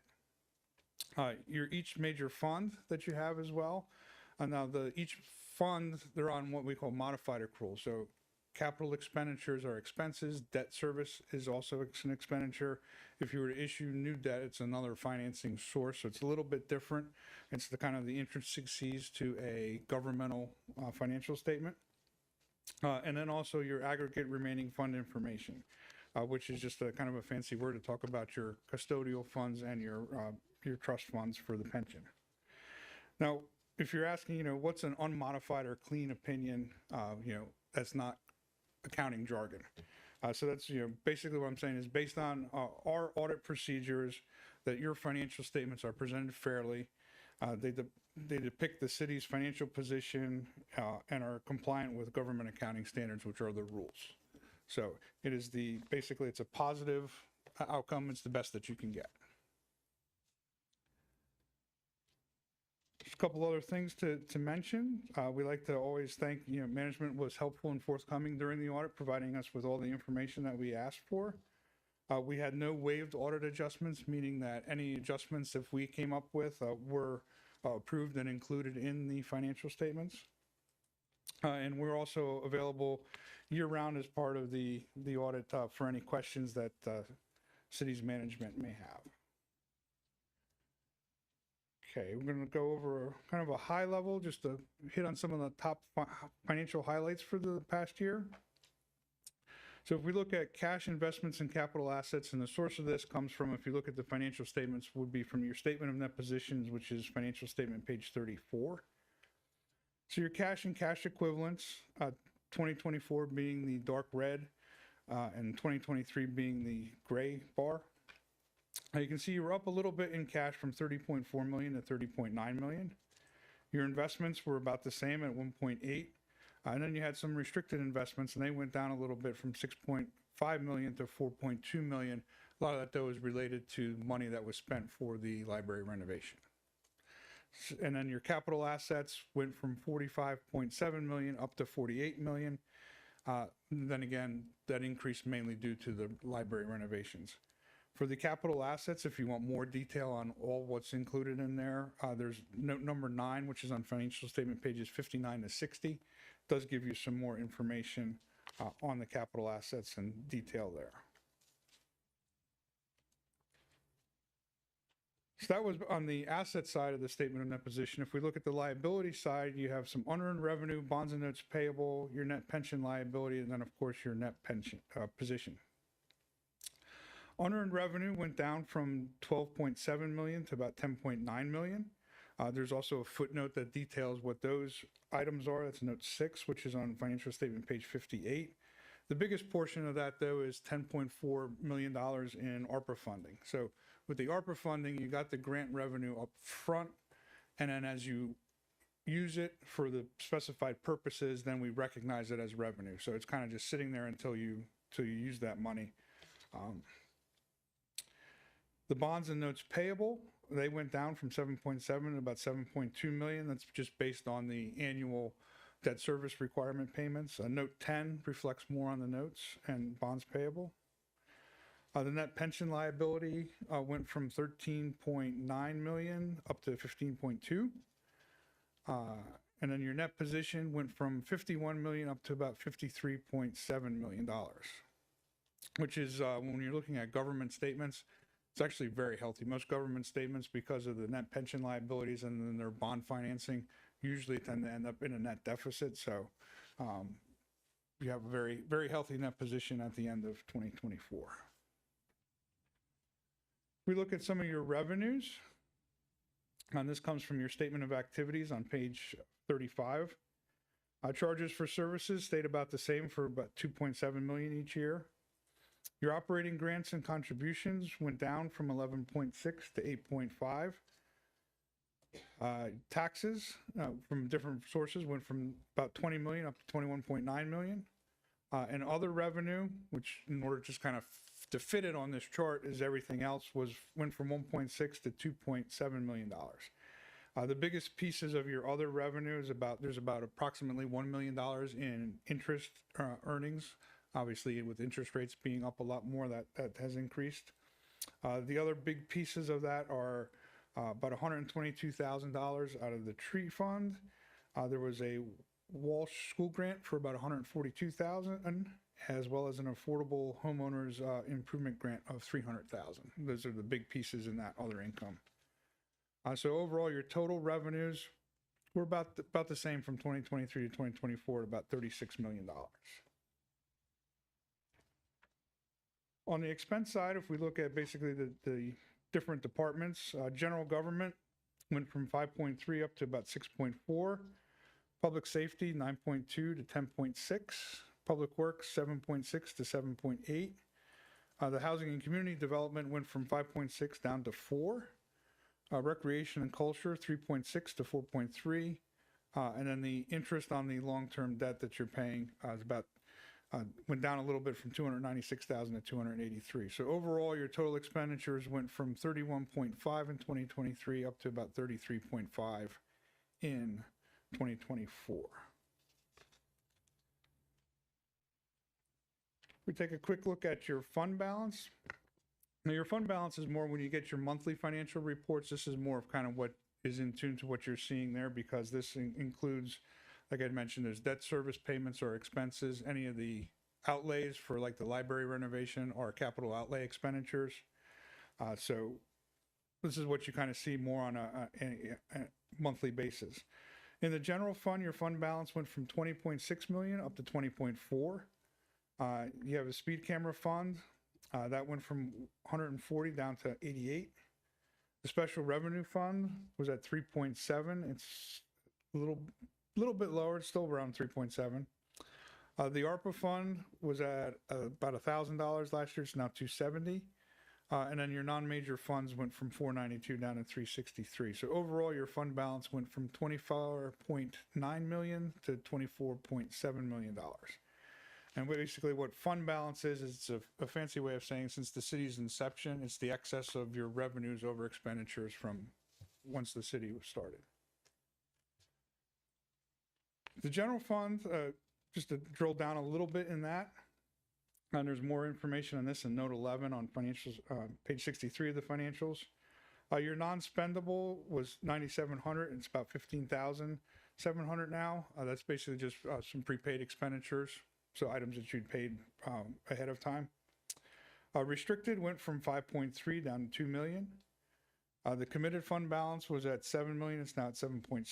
your each major fund that you have as well. And now each fund, they're on what we call modified accrual. So capital expenditures are expenses. Debt service is also an expenditure. If you were to issue new debt, it's another financing source. So it's a little bit different. It's the kind of the intricacies to a governmental financial statement. And then also your aggregate remaining fund information, which is just a kind of a fancy word to talk about your custodial funds and your trust funds for the pension. Now, if you're asking, what's an unmodified or clean opinion, that's not accounting jargon. So that's, basically what I'm saying is based on our audit procedures that your financial statements are presented fairly. They depict the city's financial position and are compliant with government accounting standards, which are the rules. So it is basically it's a positive outcome. It's the best that you can get. Just a couple other things to mention. We like to always thank, management was helpful and forthcoming during the audit, providing us with all the information that we asked for. We had no waived audit adjustments, meaning that any adjustments if we came up with were approved and included in the financial statements. And we're also available year-round as part of the audit for any questions that city's management may have. Okay, we're going to go over kind of a high level, just to hit on some of the top financial highlights for the past year. So if we look at cash investments and capital assets, and the source of this comes from, if you look at the financial statements, would be from your statement of net positions, which is financial statement page 34. So your cash and cash equivalents, 2024 being the dark red, and 2023 being the gray bar. You can see you're up a little bit in cash from 30.4 million to 30.9 million. Your investments were about the same at 1.8. And then you had some restricted investments, and they went down a little bit from 6.5 million to 4.2 million. A lot of that, though, is related to money that was spent for the library renovation. And then your capital assets went from 45.7 million up to 48 million. Then again, that increased mainly due to the library renovations. For the capital assets, if you want more detail on all what's included in there, there's note number 9, which is on financial statement pages 59 to 60. Does give you some more information on the capital assets and detail there. So that was on the asset side of the statement of net position. If we look at the liability side, you have some unearned revenue, bonds and notes payable, your net pension liability, and then of course your net pension position. Unearned revenue went down from 12.7 million to about 10.9 million. There's also a footnote that details what those items are. That's note 6, which is on financial statement page 58. The biggest portion of that, though, is $10.4 million in ARPA funding. So with the ARPA funding, you got the grant revenue up front, and then as you use it for the specified purposes, then we recognize it as revenue. So it's kind of just sitting there until you use that money. The bonds and notes payable, they went down from 7.7 to about 7.2 million. That's just based on the annual debt service requirement payments. Note 10 reflects more on the notes and bonds payable. The net pension liability went from 13.9 million up to 15.2. And then your net position went from 51 million up to about $53.7 million, which is when you're looking at government statements, It's actually very healthy. Most government statements, because of the net pension liabilities and then their bond financing, usually tend to end up in a net deficit. So you have a very, very healthy net position at the end of 2024. We look at some of your revenues, and this comes from your statement of activities on page 35. Charges for services stayed about the same for about 2.7 million each year. Your operating grants and contributions went down from 11.6 to 8.5. Taxes from different sources went from about 20 million up to 21.9 million. And other revenue, which in order just kind of to fit it on this chart is everything else, went from 1.6 to 2.7 million dollars. The biggest pieces of your other revenue is there's about approximately $1 million in interest earnings. Obviously, with interest rates being up a lot more, that has increased. The other big pieces of that are about $122,000 out of the tree fund. There was a Walsh School grant for about $142,000, as well as an affordable homeowners improvement grant of $300,000. Those are the big pieces in that other income. So overall, your total revenues were about the same from 2023 to 2024, at about $36 million. On the expense side, if we look at basically the different departments, general government went from 5.3 up to about 6.4. Public safety, 9.2 to 10.6. Public works, 7.6 to 7.8. The housing and community development went from 5.6 down to 4. Recreation and culture, 3.6 to 4.3. And then the interest on the long-term debt that you're paying is went down a little bit from 296,000 to 283. So overall, your total expenditures went from 31.5 in 2023 up to about 33.5 in 2024. We take a quick look at your fund balance. Now, your fund balance is more when you get your monthly financial reports. This is more of kind of what is in tune to what you're seeing there, because this includes, like I mentioned, there's debt service payments or expenses, any of the outlays for like the library renovation or capital outlay expenditures. So this is what you kind of see more on a monthly basis. In the general fund, your fund balance went from 20.6 million up to 20.4. You have a speed camera fund that went from 140 down to 88. The special revenue fund was at 3.7. It's a little bit lower. It's still around 3.7. The ARPA fund was at about $1,000 last year. It's now 270. And then your non-major funds went from 492 down to 363. So overall, your fund balance went from 24.9 million to 24.7 million dollars. And basically what fund balance is it's a fancy way of saying, since the city's inception, it's the excess of your revenues over expenditures from once the city was started. The general fund, just to drill down a little bit in that, and there's more information on this in note 11 on financials, page 63 of the financials. Your non-spendable was 9,700, and it's about 15,700 now. That's basically just some prepaid expenditures, so items that you'd paid ahead of time. Restricted went from 5.3 down to 2 million. The committed fund balance was at 7 million. It's now at 7.6.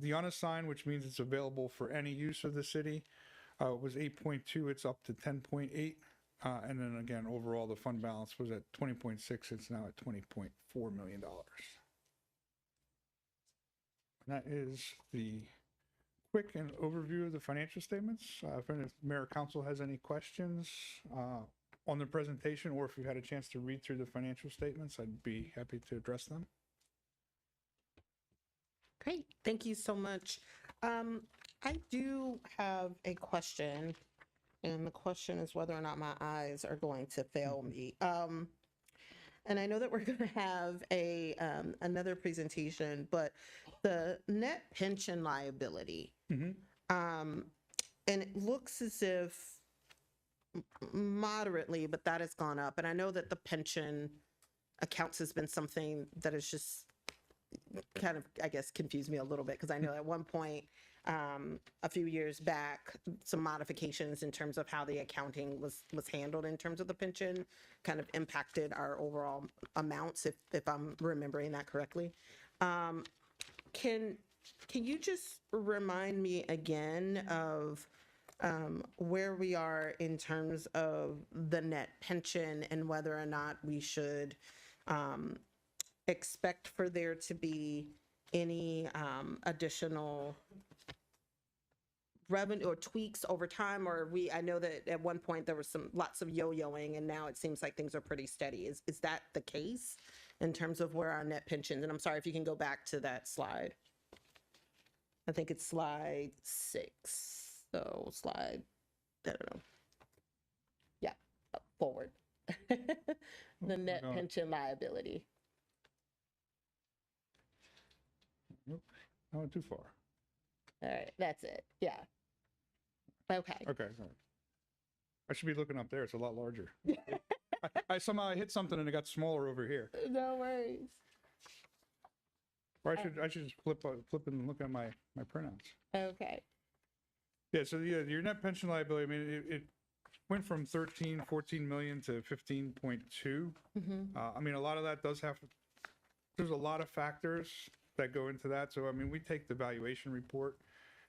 The unassigned, which means it's available for any use of the city, was 8.2. It's up to 10.8. And then again, overall, the fund balance was at 20.6. It's now at $20.4 million. And that is the quick and overview of the financial statements. If Mayor Council has any questions on the presentation, or if you've had a chance to read through the financial statements, I'd be happy to address them. Great, thank you so much. I do have a question, and the question is whether or not my eyes are going to fail me. And I know that we're going to have another presentation, but the net pension liability, and it looks as if moderately, but that has gone up. And I know that the pension accounts has been something that has just kind of, I guess, confused me a little bit, because I know at one point a few years back, some modifications in terms of how the accounting was handled in terms of the pension kind of impacted our overall amounts, if I'm remembering that correctly. Can you just remind me again of where we are in terms of the net pension and whether or not we should expect for there to be any additional revenue or tweaks over time? Or I know that at one point there was lots of yo-yoing, and now it seems like things are pretty steady. Is that the case in terms of where our net pensions? And I'm sorry if you can go back to that slide. I think it's slide 6. So slide, I don't know. Yeah, forward. The net pension liability. Nope, I went too far. All right, that's it. Yeah. Okay. Okay, all right. I should be looking up there. It's a lot larger. I somehow hit something and it got smaller over here. No worries. Or I should just flip and look at my printouts. Okay. Yeah, so your net pension liability, I mean, it went from 14 million to 15.2. I mean, a lot of that there's a lot of factors that go into that. So, I mean, we take the valuation report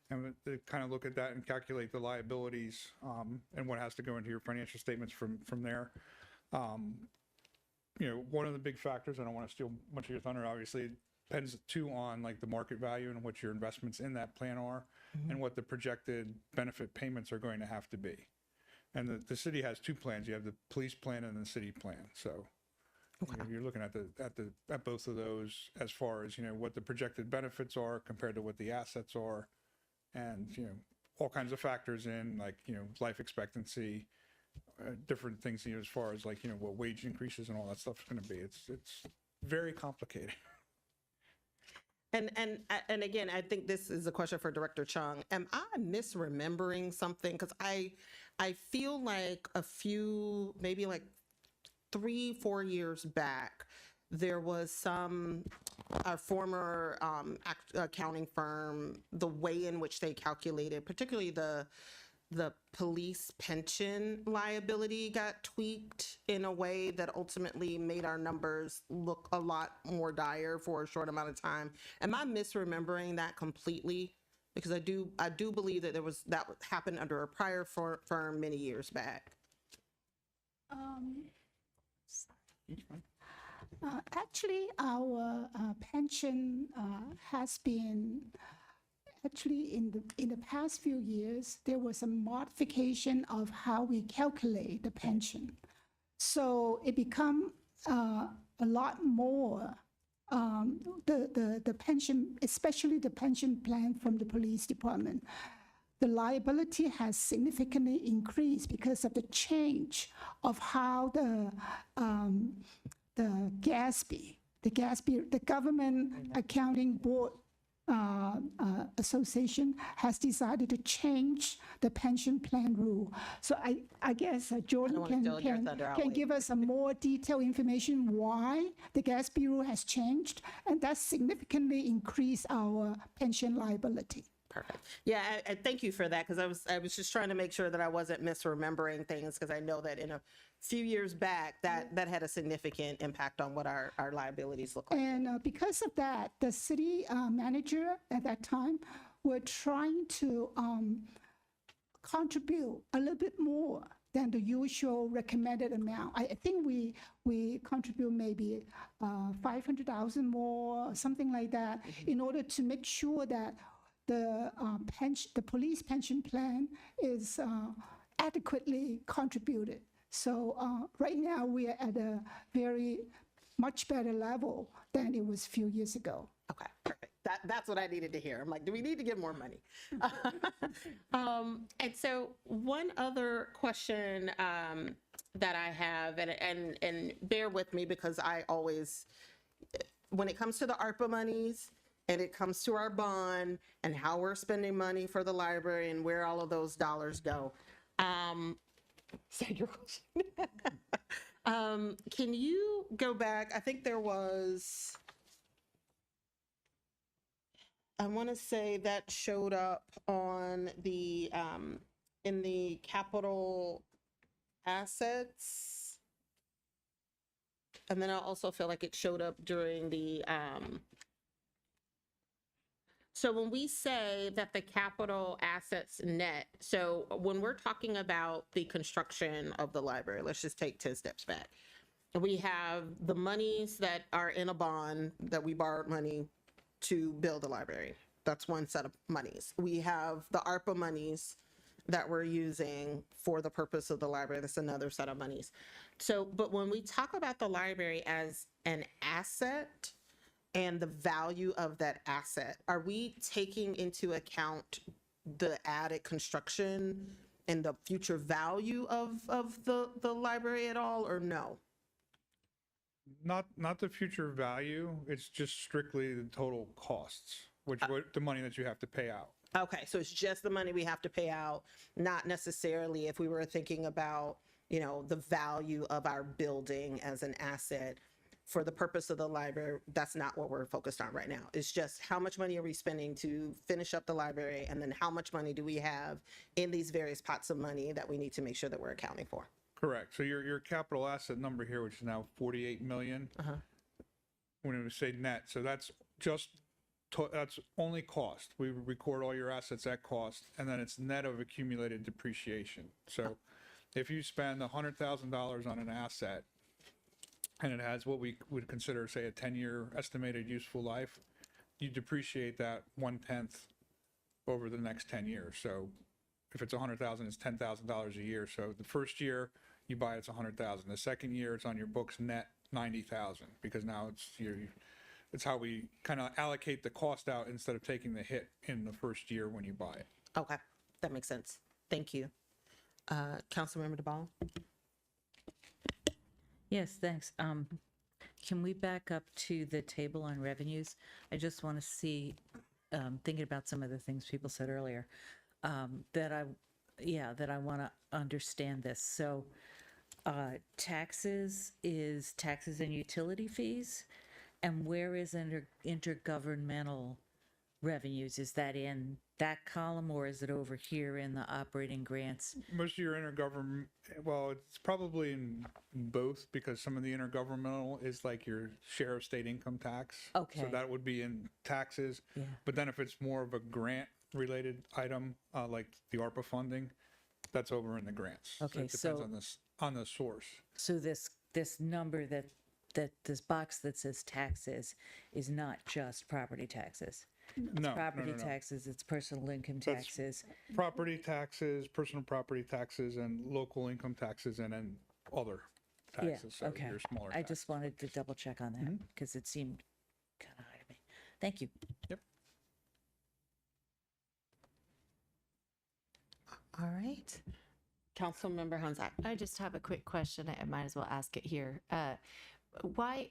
and we kind of look at that and calculate the liabilities and what has to go into your financial statements from there. You know, one of the big factors, I don't want to steal much of your thunder, obviously, it depends too on like the market value and what your investments in that plan are and what the projected benefit payments are going to have to be. And the city has 2 plans. You have the police plan and the city plan. So you're looking at both of those as far as, you know, what the projected benefits are compared to what the assets are, and, you know, all kinds of factors in, like, you know, life expectancy, different things, you know, as far as like, you know, what wage increases and all that stuff is going to be. It's very complicated. And again, I think this is a question for Director Chung. Am I misremembering something? Because I feel like maybe like 3-4 years back, there was our former accounting firm, the way in which they calculated, particularly the police pension liability got tweaked in a way that ultimately made our numbers look a lot more dire for a short amount of time. Am I misremembering that completely? Because I do believe that that happened under a prior firm many years back. Actually, our pension has been, actually in the past few years, there was a modification of how we calculate the pension. So it become a lot more, the pension, especially the pension plan from the police department. The liability has significantly increased because of the change of how the GASB, the Government Accounting Board Association, has decided to change the pension plan rule. So I guess Jordan can give us some more detailed information why the GASB rule has changed, and that significantly increased our pension liability. Perfect. Yeah, I thank you for that, because I was just trying to make sure that I wasn't misremembering things, because I know that in a few years back that had a significant impact on what our liabilities look like. And because of that, the city manager at that time were trying to contribute a little bit more than the usual recommended amount. I think we contribute maybe 500,000 more, something like that, in order to make sure that the police pension plan is adequately contributed. So right now we are at a very much better level than it was a few years ago. Okay, perfect. That's what I needed to hear. I'm like, do we need to get more money? And so one other question that I have, and bear with me, because I always, when it comes to the ARPA monies, and it comes to our bond and how we're spending money for the library and where all of those dollars go. Say your question. Can you go back? I think there was I want to say that showed up on the, in the capital assets. And then I also feel like it showed up during the, so when we say that the capital assets net, so when we're talking about the construction of the library, let's just take 10 steps back. We have the monies that are in a bond that we borrowed money to build the library. That's one set of monies. We have the ARPA monies that we're using for the purpose of the library. That's another set of monies. So, but when we talk about the library as an asset and the value of that asset, are we taking into account the added construction and the future value of the library at all, or no? Not the future value, it's just strictly the total costs, which the money that you have to pay out. Okay, so it's just the money we have to pay out, not necessarily if we were thinking about, you know, the value of our building as an asset for the purpose of the library. That's not what we're focused on right now. It's just how much money are we spending to finish up the library, and then how much money do we have in these various pots of money that we need to make sure that we're accounting for. Correct. So your capital asset number here, which is now 48 million. When we say net, so that's just that's only cost. We record all your assets at cost, and then it's net of accumulated depreciation. So if you spend $100,000 on an asset and it has what we would consider, say, a 10-year estimated useful life, you depreciate that 1/10 over the next 10 years. So if it's 100,000, it's $10,000 a year. So the first year you buy it's 100,000. The second year it's on your books net 90,000, because now it's how we kind of allocate the cost out instead of taking the hit in the first year when you buy it. Okay, that makes sense. Thank you. Councilmember DeBall? Yes, thanks. Can we back up to the table on revenues? I just want to see, thinking about some of the things people said earlier, that I want to understand this. So taxes is taxes and utility fees, and where is intergovernmental revenues? Is that in that column, or is it over here in the operating grants? Most of your intergovernment, well, it's probably in both, because some of the intergovernmental is like your share of state income tax. Okay. So that would be in taxes. Yeah. But then if it's more of a grant related item, like the ARPA funding, that's over in the grants. Okay, It depends so- on the source. So this number that this box that says taxes is not just property taxes. No, Property no. taxes, it's personal income That's- taxes. Property taxes, personal property taxes, and local income taxes, and then other Yeah, taxes. So okay. your smaller I taxes. just wanted to double check on that because it seemed kind of high to me. Thank you. Yep. All right. Councilmember Hanzak. I just have a quick question. I might as well ask it here. Why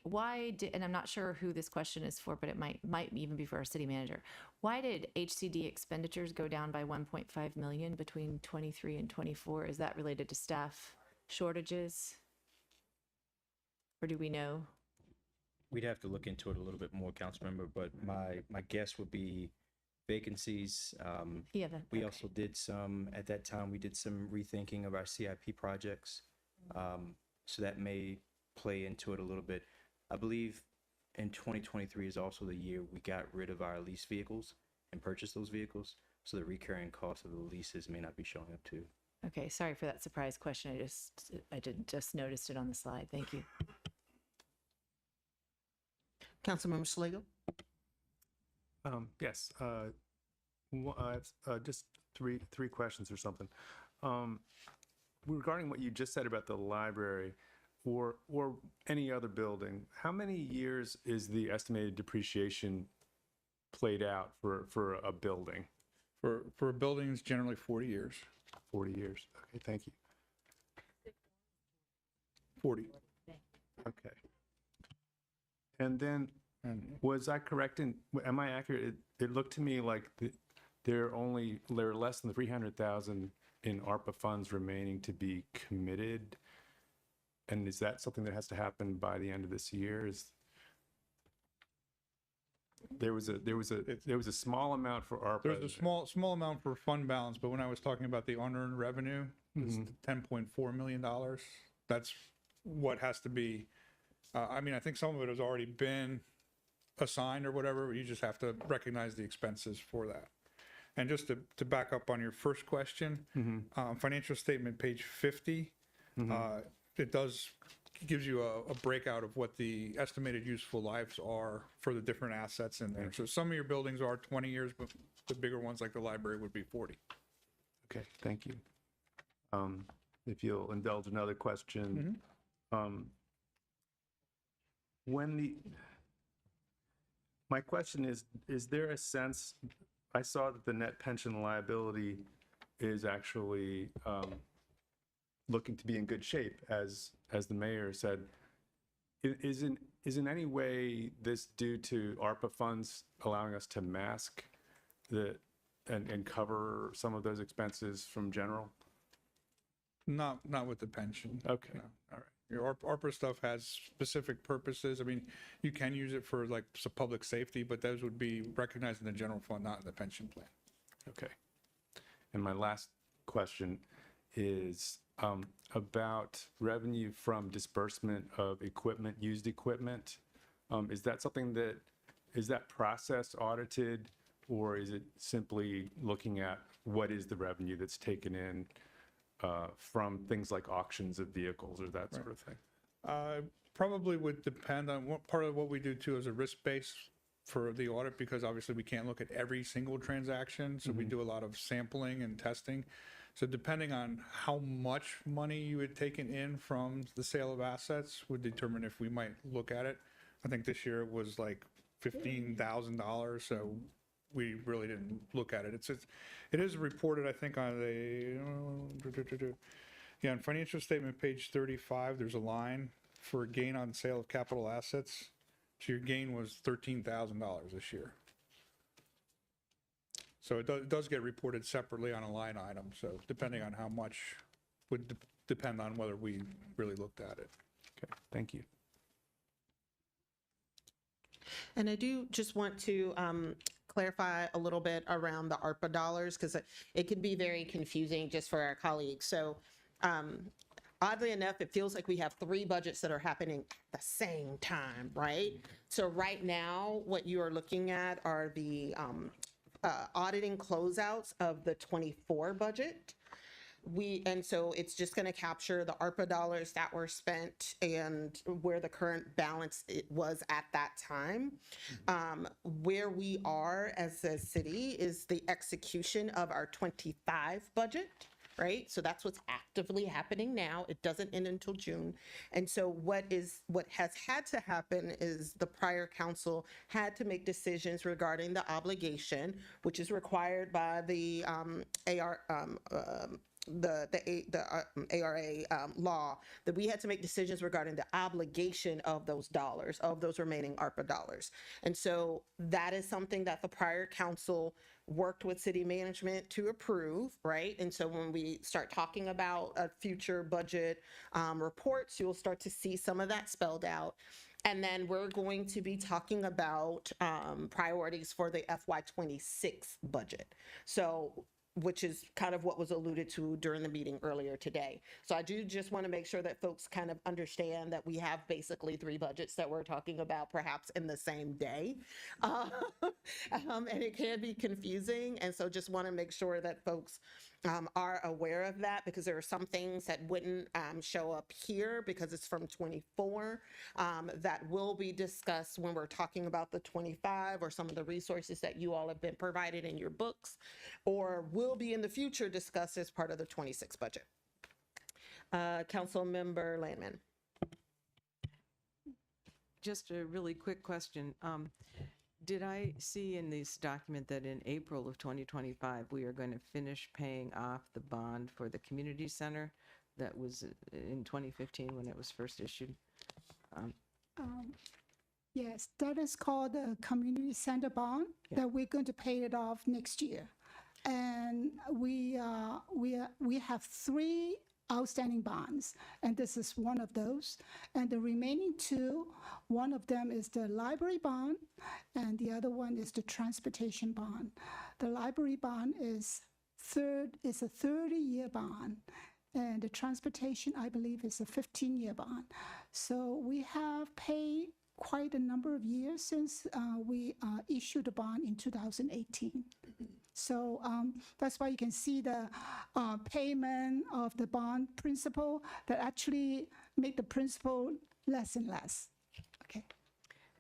did, and I'm not sure who this question is for, but it might even be for our city manager. Why did HCD expenditures go down by 1.5 million between 23 and 24? Is that related to staff shortages? Or do we know? We'd have to look into it a little bit more, Councilmember, but my guess would be vacancies. Yeah. We also did at that time, we did some rethinking of our CIP projects. So that may play into it a little bit. I believe in 2023 is also the year we got rid of our lease vehicles and purchased those vehicles. So the recurring cost of the leases may not be showing up too. Okay, sorry for that surprise question. I just noticed it on the slide. Thank you. Councilmember Schlegel. Yes, just three questions or something. Regarding what you just said about the library or any other building, how many years is the estimated depreciation played out for a building? For buildings, generally 40 years. 40 years. Okay, thank you. 40. Okay. And then, was I correct am I accurate? It looked to me like there are less than 300,000 in ARPA funds remaining to be committed. And is that something that has to happen by the end of this year? there was a small amount for ARPA. There's a small amount for fund balance, but when I was talking about the unearned revenue, it's $10.4 million. That's what has to be, I mean, I think some of it has already been assigned or whatever, but you just have to recognize the expenses for that. And just to back up on your first question, financial statement, page 50, it gives you a breakout of what the estimated useful lives are for the different assets in there. So some of your buildings are 20 years, but the bigger ones like the library would be 40. Okay, thank you. If you'll indulge another question, my question is there a sense, I saw that the net pension liability is actually looking to be in good shape, as the mayor said. Is in any way this due to ARPA funds allowing us to mask and cover some of those expenses from general? Not with the pension. Okay. No. All right. Your ARPA stuff has specific purposes. I mean, you can use it for like some public safety, but those would be recognized in the general fund, not in the pension plan. Okay. And my last question is about revenue from disbursement of equipment, used equipment. Is that something is that process audited, or is it simply looking at what is the revenue that's taken in from things like auctions of vehicles or that sort of thing? Probably would depend on what part of what we do too is a risk base for the audit, because obviously we can't look at every single transaction. So we do a lot of sampling and testing. So depending on how much money you had taken in from the sale of assets would determine if we might look at it. I think this year it was like $15,000. So we really didn't look at it. It is reported, I think, on on financial statement, page 35, there's a line for gain on sale of capital assets. So your gain was $13,000 this year. So it does get reported separately on a line item. So depending on how much would depend on whether we really looked at it. Okay, thank you. And I do just want to clarify a little bit around the ARPA dollars, because it can be very confusing just for our colleagues. So oddly enough, it feels like we have three budgets that are happening at the same time, right? So right now, what you are looking at are the auditing closeouts of the 24 budget. And so it's just going to capture the ARPA dollars that were spent and where the current balance it was at that time. Where we are as a city is the execution of our 25 budget, right? So that's what's actively happening now. It doesn't end until June. And so what has had to happen is the prior council had to make decisions regarding the obligation, which is required by the ARA law, that we had to make decisions regarding the obligation of those dollars, of those remaining ARPA dollars. And so that is something that the prior council worked with city management to approve, right? And so when we start talking about a future budget reports, you'll start to see some of that spelled out. And then we're going to be talking about priorities for the FY26 budget. So which is kind of what was alluded to during the meeting earlier today. So I do just want to make sure that folks kind of understand that we have basically three budgets that we're talking about perhaps in the same day. And it can be confusing. And so just want to make sure that folks are aware of that, because there are some things that wouldn't show up here because it's from 24 that will be discussed when we're talking about the 25 or some of the resources that you all have been provided in your books, or will be in the future discussed as part of the 26 budget. Councilmember Landman. Just a really quick question. Did I see in this document that in April of 2025, we are going to finish paying off the bond for the community center that was in 2015 when it was first issued? Yes, that is called a community center bond that we're going to pay it off next year. And we have three outstanding bonds, and this is one of those. And the remaining two, one of them is the library bond, and the other one is the transportation bond. The library bond is a 30-year bond, and the transportation, I believe, is a 15-year bond. So we have paid quite a number of years since we issued the bond in 2018. So that's why you can see the payment of the bond principal that actually make the principal less and less. Okay.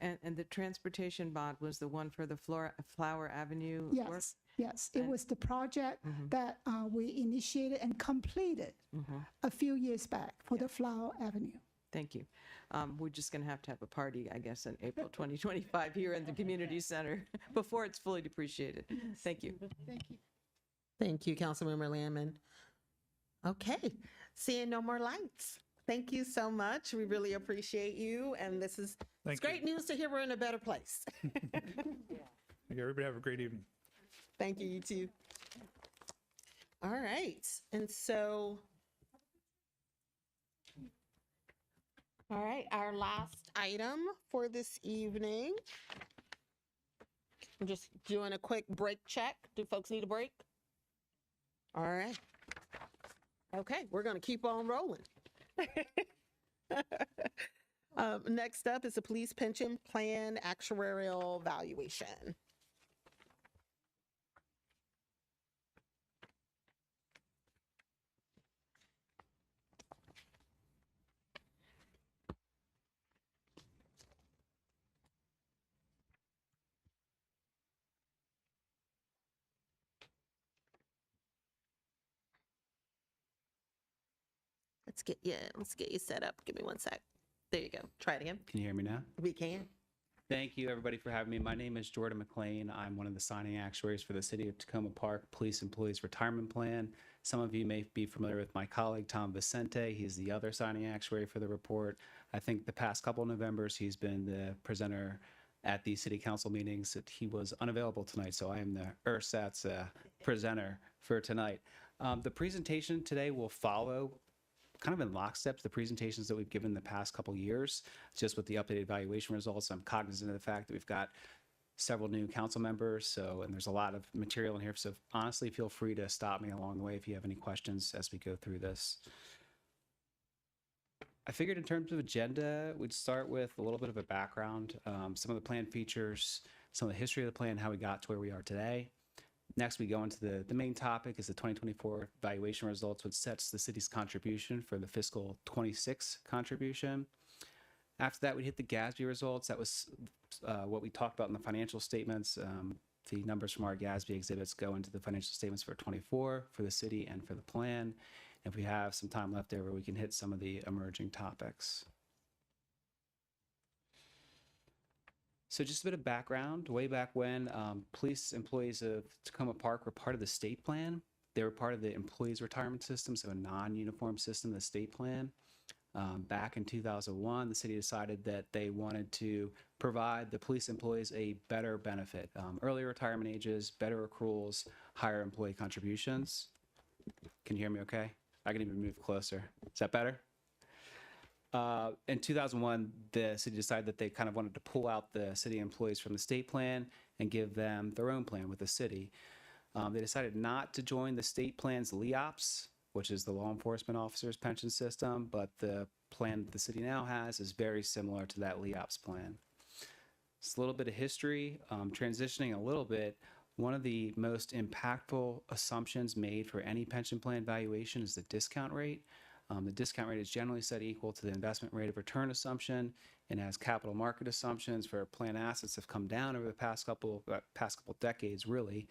And the transportation bond was the one for the Flower Avenue work? Yes, yes. It was the project that we initiated and completed a few years back for the Flower Avenue. Thank you. We're just going to have a party, I guess, in April 2025 here in the community center before it's fully depreciated. Thank you. Thank you. Thank you, Councilmember Landman. Okay, seeing no more lights. Thank you so much. We really appreciate you. And this is it's great news to hear we're in a better place. Yeah, everybody have a great evening. Thank you, you too. All right. And so, all right, our last item for this evening. I'm just doing a quick break check. Do folks need a break? All right. Okay, we're going to keep on rolling. Next up is the police pension plan actuarial valuation. Let's get you set up. Give me one sec. There you go. Try it again. Can you hear me now? We can. Thank you, everybody, for having me. My name is Jordan McLean. I'm one of the signing actuaries for the City of Tacoma Park Police Employees Retirement Plan. Some of you may be familiar with my colleague, Tom Vicente. He's the other signing actuary for the report. I think the past couple of Novembers, he's been the presenter at the city council meetings. He was unavailable tonight, so I am the ersatz presenter for tonight. The presentation today will follow kind of in lockstep the presentations that we've given the past couple years, just with the updated evaluation results. I'm cognizant of the fact that we've got several new council members, and there's a lot of material in here. So honestly, feel free to stop me along the way if you have any questions as we go through this. I figured in terms of agenda, we'd start with a little bit of a background, some of the plan features, some of the history of the plan, how we got to where we are today. Next, we go into the main topic is the 2024 valuation results, which sets the city's contribution for the fiscal 26 contribution. After that, we hit the GASB results. That was what we talked about in the financial statements. The numbers from our GASB exhibits go into the financial statements for 24 for the city and for the plan. If we have some time left over, we can hit some of the emerging topics. So just a bit of background. Way back when, police employees of Tacoma Park were part of the state plan. They were part of the employees retirement system, so a non-uniform system, the state plan. Back in 2001, the city decided that they wanted to provide the police employees a better benefit. Earlier retirement ages, better accruals, higher employee contributions. Can you hear me okay? I can even move closer. Is that better? In 2001, the city decided that they kind of wanted to pull out the city employees from the state plan and give them their own plan with the city. They decided not to join the state plan's LEOPS, which is the law enforcement officers pension system, but the plan that the city now has is very similar to that LEOPS plan. It's a little bit of history, transitioning a little bit. One of the most impactful assumptions made for any pension plan valuation is the discount rate. The discount rate is generally set equal to the investment rate of return assumption, and as capital market assumptions for plan assets have come down over the past couple decades, really,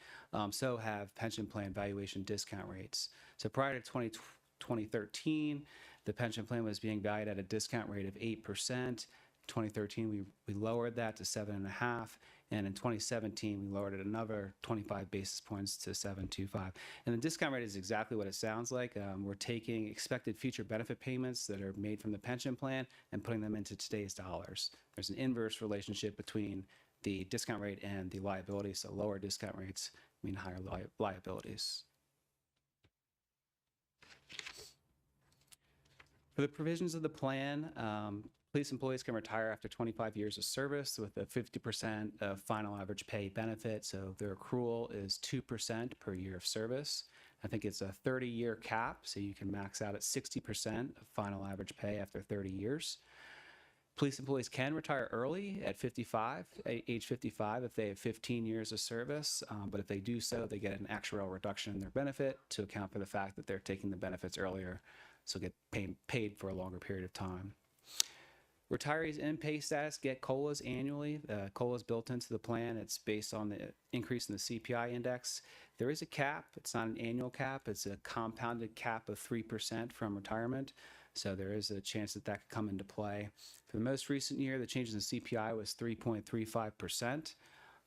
so have pension plan valuation discount rates. So prior to 2013, the pension plan was being valued at a discount rate of 8%. 2013, we lowered that to 7.5%, and in 2017, we lowered it another 25 basis points to 7.25. And the discount rate is exactly what it sounds like. We're taking expected future benefit payments that are made from the pension plan and putting them into today's dollars. There's an inverse relationship between the discount rate and the liability, so lower discount rates mean higher liabilities. For the provisions of the plan, Police employees can retire after 25 years of service with a 50% of final average pay benefit. So their accrual is 2% per year of service. I think it's a 30-year cap, so you can max out at 60% of final average pay after 30 years. Police employees can retire early at age 55, if they have 15 years of service. But if they do so, they get an actuarial reduction in their benefit to account for the fact that they're taking the benefits earlier, so get paid for a longer period of time. Retirees in pay status get COLAs annually. COLA is built into the plan. It's based on the increase in the CPI index. There is a cap. It's not an annual cap. It's a compounded cap of 3% from retirement. So there is a chance that that could come into play. For the most recent year, the change in the CPI was 3.35%.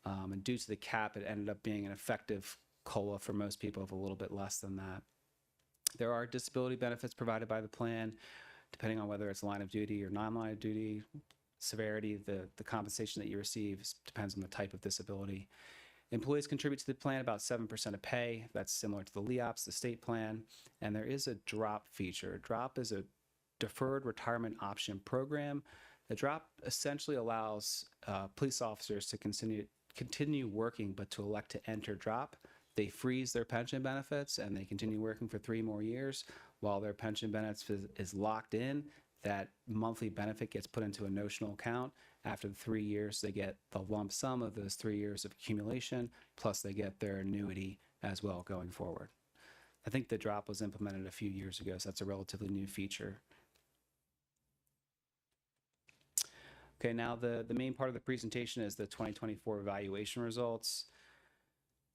And due to the cap, it ended up being an effective COLA for most people of a little bit less than that. There are disability benefits provided by the plan, depending on whether it's line of duty or non-line of duty. Severity, the compensation that you receive depends on the type of disability. Employees contribute to the plan about 7% of pay. That's similar to the LEOPS, the state plan. And there is a DROP feature. DROP is a deferred retirement option program. The DROP essentially allows police officers to continue working, but to elect to enter DROP. They freeze their pension benefits and they continue working for 3 more years while their pension benefits is locked in. That monthly benefit gets put into a notional account. After the 3 years, they get the lump sum of those 3 years of accumulation, plus they get their annuity as well going forward. I think the DROP was implemented a few years ago, so that's a relatively new feature. Okay, now the main part of the presentation is the 2024 evaluation results.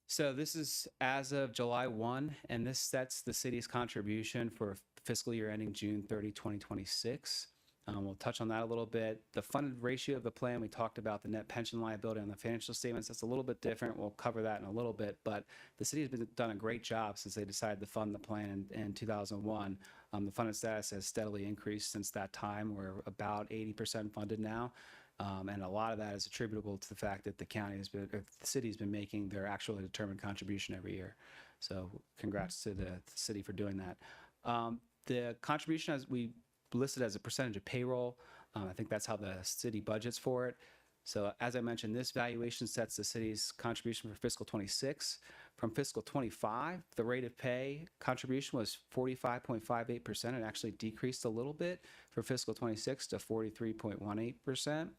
So this is as of July 1, and this sets the city's contribution for fiscal year ending June 30, 2026. We'll touch on that a little bit. The funded ratio of the plan, we talked about the net pension liability on the financial statements. That's a little bit different. We'll cover that in a little bit, but the city has done a great job since they decided to fund the plan in 2001. The funded status has steadily increased since that time. We're about 80% funded now. And a lot of that is attributable to the fact that the city has been making their actually determined contribution every year. So congrats to the city for doing that. The contribution, as we listed as a percentage of payroll, I think that's how the city budgets for it. So as I mentioned, this valuation sets the city's contribution for fiscal 26. From fiscal 25, the rate of pay contribution was 45.58%. It actually decreased a little bit for fiscal 26 to 43.18%.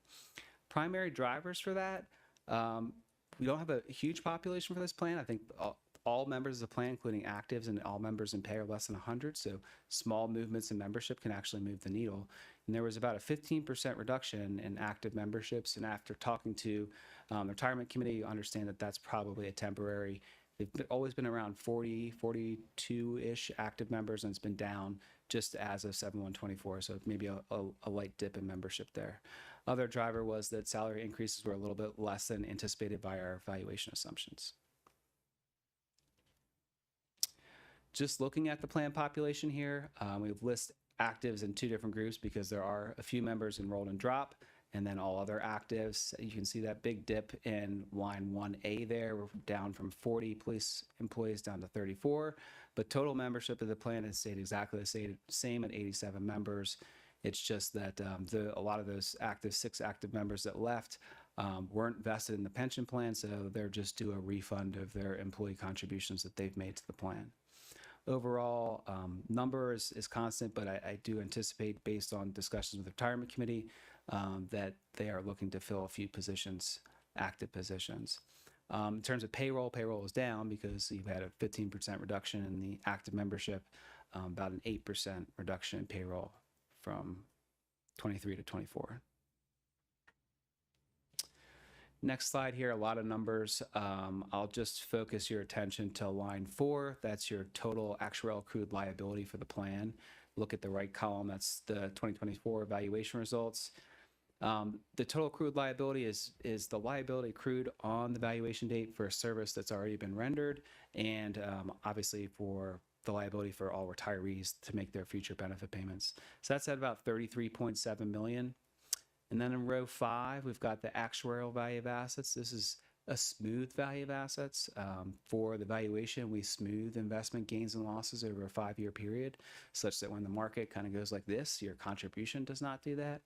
Primary drivers for that, we don't have a huge population for this plan. I think all members of the plan, including actives and all members in pay, are less than 100. So small movements in membership can actually move the needle. And there was about a 15% reduction in active memberships. And after talking to the retirement committee, you understand that that's probably a temporary. They've always been around 40, 42-ish active members, and it's been down just as of 7/1/24. So maybe a light dip in membership there. Other driver was that salary increases were a little bit less than anticipated by our valuation assumptions. Just looking at the plan population here, we've listed actives in 2 different groups because there are a few members enrolled in DROP and then all other actives. You can see that big dip in line 1A there. We're down from 40 police employees down to 34, but total membership of the plan has stayed exactly the same at 87 members. It's just that a lot of those 6 active members that left weren't vested in the pension plan, so they're just due a refund of their employee contributions that they've made to the plan. Overall, number is constant, but I do anticipate, based on discussions with the retirement committee, that they are looking to fill a few positions, active positions. In terms of payroll is down because you've had a 15% reduction in the active membership, about an 8% reduction in payroll from 23 to 24. Next slide here, a lot of numbers. I'll just focus your attention to line 4. That's your total actuarial accrued liability for the plan. Look at the right column, that's the 2024 evaluation results. The total accrued liability is the liability accrued on the valuation date for a service that's already been rendered, and obviously for the liability for all retirees to make their future benefit payments. So that's at about $33.7 million. And then in row 5, we've got the actuarial value of assets. This is a smooth value of assets. For the valuation, we smooth investment gains and losses over a 5-year period, such that when the market kind of goes like this, your contribution does not do that.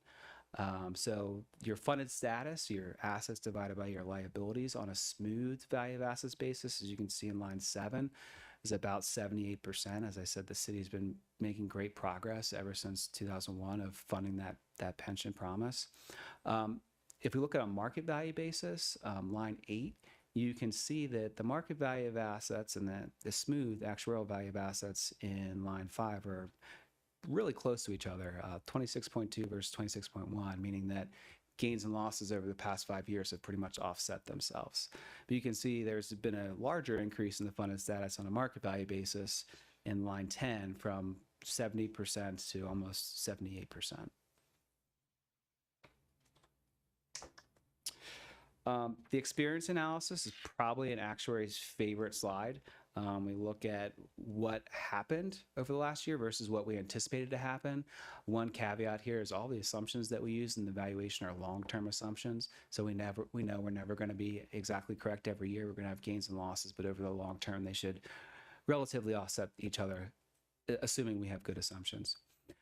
So your funded status, your assets divided by your liabilities on a smooth value of assets basis, as you can see in line 7, is about 78%. As I said, the city's been making great progress ever since 2001 of funding that pension promise. If we look at a market value basis, line 8, you can see that the market value of assets and the smooth actuarial value of assets in line 5 are really close to each other, 26.2 versus 26.1, meaning that gains and losses over the past 5 years have pretty much offset themselves. But you can see there's been a larger increase in the funded status on a market value basis in line 10 from 70% to almost 78%. The experience analysis is probably an actuary's favorite slide. We look at what happened over the last year versus what we anticipated to happen. One caveat here is all the assumptions that we use in the valuation are long-term assumptions. So we know we're never going to be exactly correct every year. We're going to have gains and losses, but over the long term, they should relatively offset each other, assuming we have good assumptions.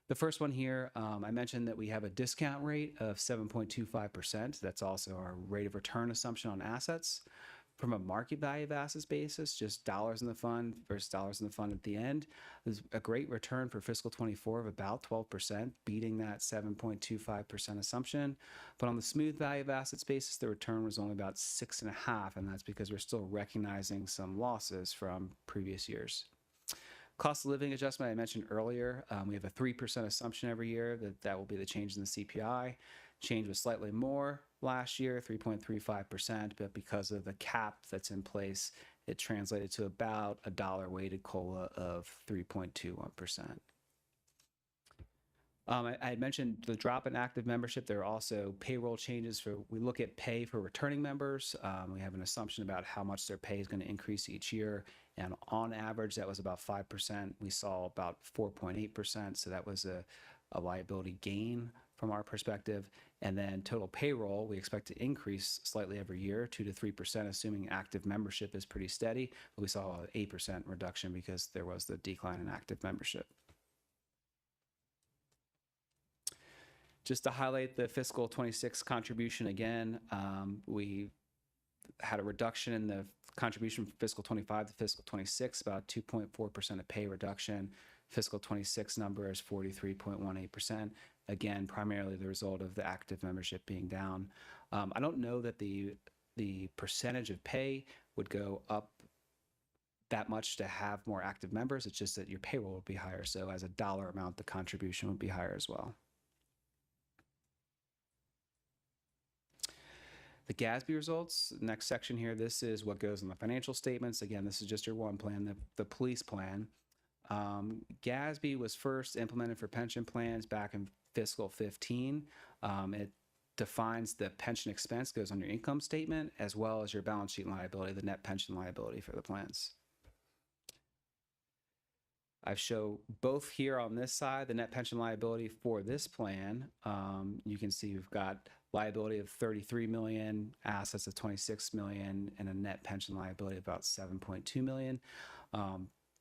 The first one here, I mentioned that we have a discount rate of 7.25%. That's also our rate of return assumption on assets. From a market value of assets basis, just dollars in the fund versus dollars in the fund at the end, there's a great return for fiscal 24 of about 12%, beating that 7.25% assumption. But on the smooth value of assets basis, the return was only about 6.5%, and that's because we're still recognizing some losses from previous years. Cost of living adjustment I mentioned earlier, we have a 3% assumption every year that will be the change in the CPI. Change was slightly more last year, 3.35%, but because of the cap that's in place, it translated to about a dollar weighted COLA of 3.21%. I had mentioned the drop in active membership. There are also payroll changes. We look at pay for returning members. We have an assumption about how much their pay is going to increase each year. And on average, that was about 5%. We saw about 4.8%. So that was a liability gain from our perspective. And then total payroll, we expect to increase slightly every year, 2 to 3%, assuming active membership is pretty steady. But we saw an 8% reduction because there was the decline in active membership. Just to highlight the fiscal 26 contribution again, we had a reduction in the contribution from fiscal 25 to fiscal 26, about 2.4% of pay reduction. Fiscal 26 number is 43.18%. Again, primarily the result of the active membership being down. I don't know that the percentage of pay would go up that much to have more active members. It's just that your payroll would be higher. So as a dollar amount, the contribution would be higher as well. The GASB results, next section here, this is what goes in the financial statements. Again, this is just your one plan, the police plan. GASB was first implemented for pension plans back in fiscal 15. It defines the pension expense goes on your income statement as well as your balance sheet liability, the net pension liability for the plans. I show both here on this side, the net pension liability for this plan. You can see we've got liability of 33 million, assets of 26 million, and a net pension liability of about 7.2 million.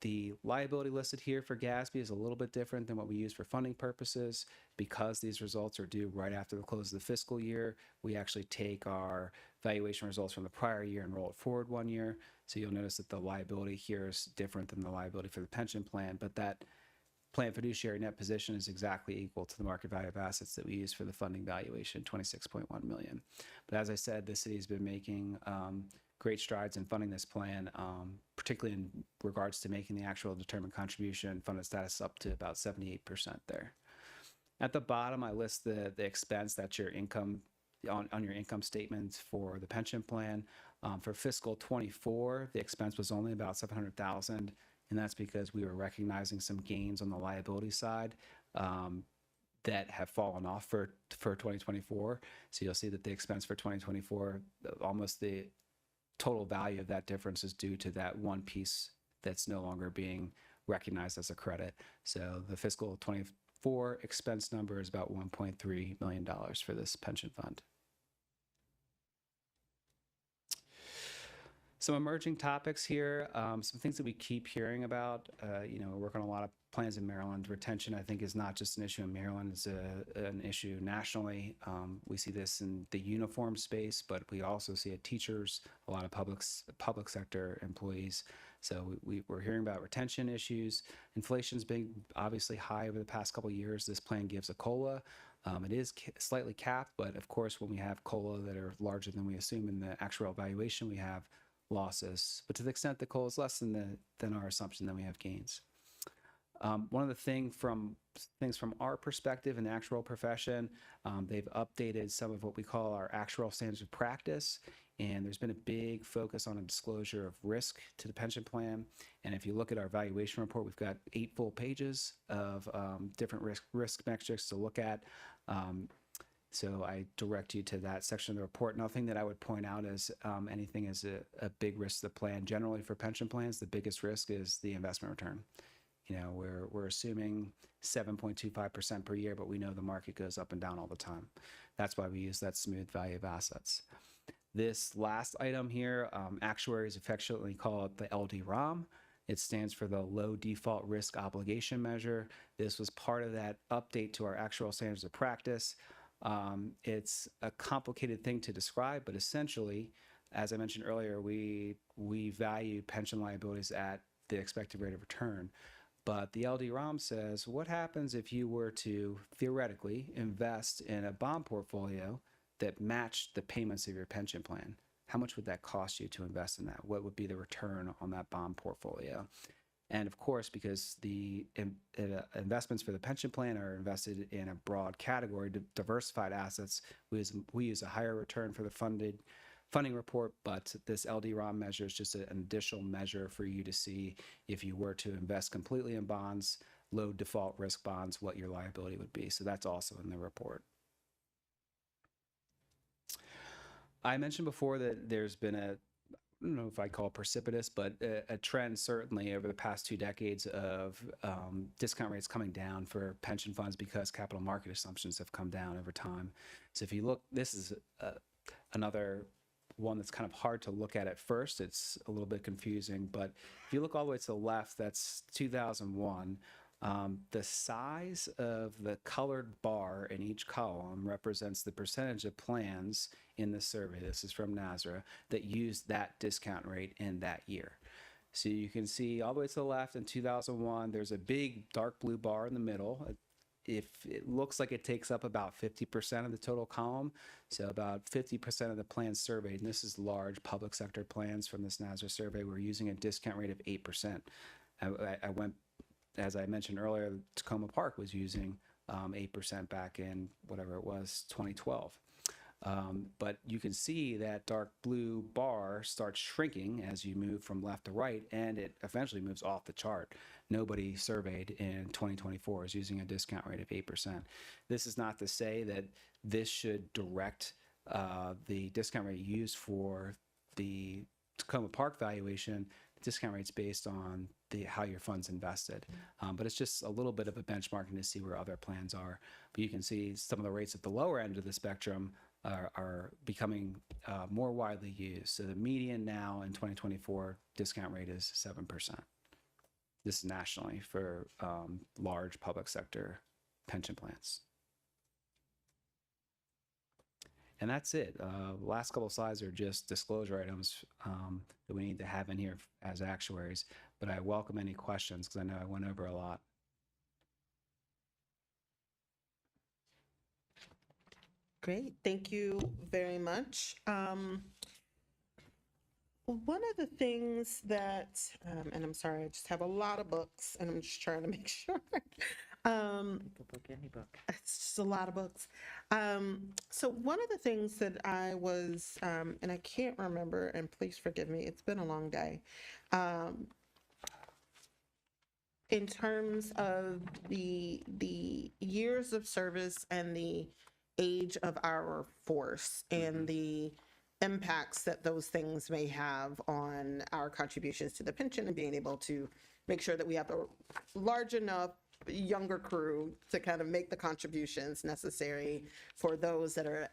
The liability listed here for GASB is a little bit different than what we use for funding purposes. Because these results are due right after the close of the fiscal year, we actually take our valuation results from the prior year and roll it forward 1 year. So you'll notice that the liability here is different than the liability for the pension plan, but that plan fiduciary net position is exactly equal to the market value of assets that we use for the funding valuation, 26.1 million. But as I said, the city's been making great strides in funding this plan, particularly in regards to making the actual determined contribution funded status up to about 78% there. At the bottom, I list the expense that's your income on your income statements for the pension plan. For fiscal 24, the expense was only about $700,000, and that's because we were recognizing some gains on the liability side that have fallen off for 2024. So you'll see that the expense for 2024, almost the total value of that difference is due to that one piece that's no longer being recognized as a credit. So the fiscal 24 expense number is about $1.3 million for this pension fund. Some emerging topics here, some things that we keep hearing about. We're working on a lot of plans in Maryland. Retention, I think, is not just an issue in Maryland, it's an issue nationally. We see this in the uniform space, but we also see it teachers, a lot of public sector employees. So we're hearing about retention issues. Inflation's been obviously high over the past couple of years. This plan gives a COLA. It is slightly capped, but of course, when we have COLA that are larger than we assume in the actual evaluation, we have losses. But to the extent the COLA is less than our assumption, then we have gains. One of the things from our perspective in the actuarial profession, they've updated some of what we call our actuarial standards of practice. And there's been a big focus on a disclosure of risk to the pension plan. And if you look at our valuation report, we've got 8 full pages of different risk metrics to look at. So I direct you to that section of the report. Nothing that I would point out as anything as a big risk to the plan. Generally for pension plans, the biggest risk is the investment return. We're assuming 7.25% per year, but we know the market goes up and down all the time. That's why we use that smooth value of assets. This last item here, actuaries affectionately call it the LD-ROM. It stands for the Low Default Risk Obligation Measure. This was part of that update to our actuarial standards of practice. It's a complicated thing to describe, but essentially, as I mentioned earlier, we value pension liabilities at the expected rate of return. But the LD-ROM says, what happens if you were to theoretically invest in a bond portfolio that matched the payments of your pension plan? How much would that cost you to invest in that? What would be the return on that bond portfolio? And of course, because the investments for the pension plan are invested in a broad category, diversified assets, we use a higher return for the funding report, but this LD-ROM measure is just an additional measure for you to see if you were to invest completely in bonds, low default risk bonds, what your liability would be. So that's also in the report. I mentioned before that there's been I don't know if I call it precipitous, but a trend certainly over the past 2 decades of discount rates coming down for pension funds because capital market assumptions have come down over time. So if you look, this is another one that's kind of hard to look at first. It's a little bit confusing, but if you look all the way to the left, that's 2001. The size of the colored bar in each column represents the percentage of plans in the survey, this is from NASRA, that used that discount rate in that year. So you can see all the way to the left in 2001, there's a big dark blue bar in the middle. If it looks like it takes up about 50% of the total column, so about 50% of the plans surveyed, and this is large public sector plans from this NASRA survey, we're using a discount rate of 8%. I went, as I mentioned earlier, Tacoma Park was using 8% back in whatever it was, 2012. But you can see that dark blue bar starts shrinking as you move from left to right, and it eventually moves off the chart. Nobody surveyed in 2024 is using a discount rate of 8%. This is not to say that this should direct the discount rate used for the Tacoma Park valuation. The discount rate's based on how your fund's invested. But it's just a little bit of a benchmarking to see where other plans are. But you can see some of the rates at the lower end of the spectrum are becoming more widely used. So the median now in 2024 discount rate is 7%. This is nationally for large public sector pension plans. And that's it. Last couple of slides are just disclosure items that we need to have in here as actuaries. But I welcome any questions because I know I went over a lot. Great, thank you very much. One of the things that, and I'm sorry, I just have a lot of books and I'm just trying to make sure. Any book. It's just a lot of books. So one of the things that I was, and I can't remember, and please forgive me, it's been a long day. In terms of the years of service and the age of our force and the impacts that those things may have on our contributions to the pension and being able to make sure that we have a large enough younger crew to kind of make the contributions necessary for those that are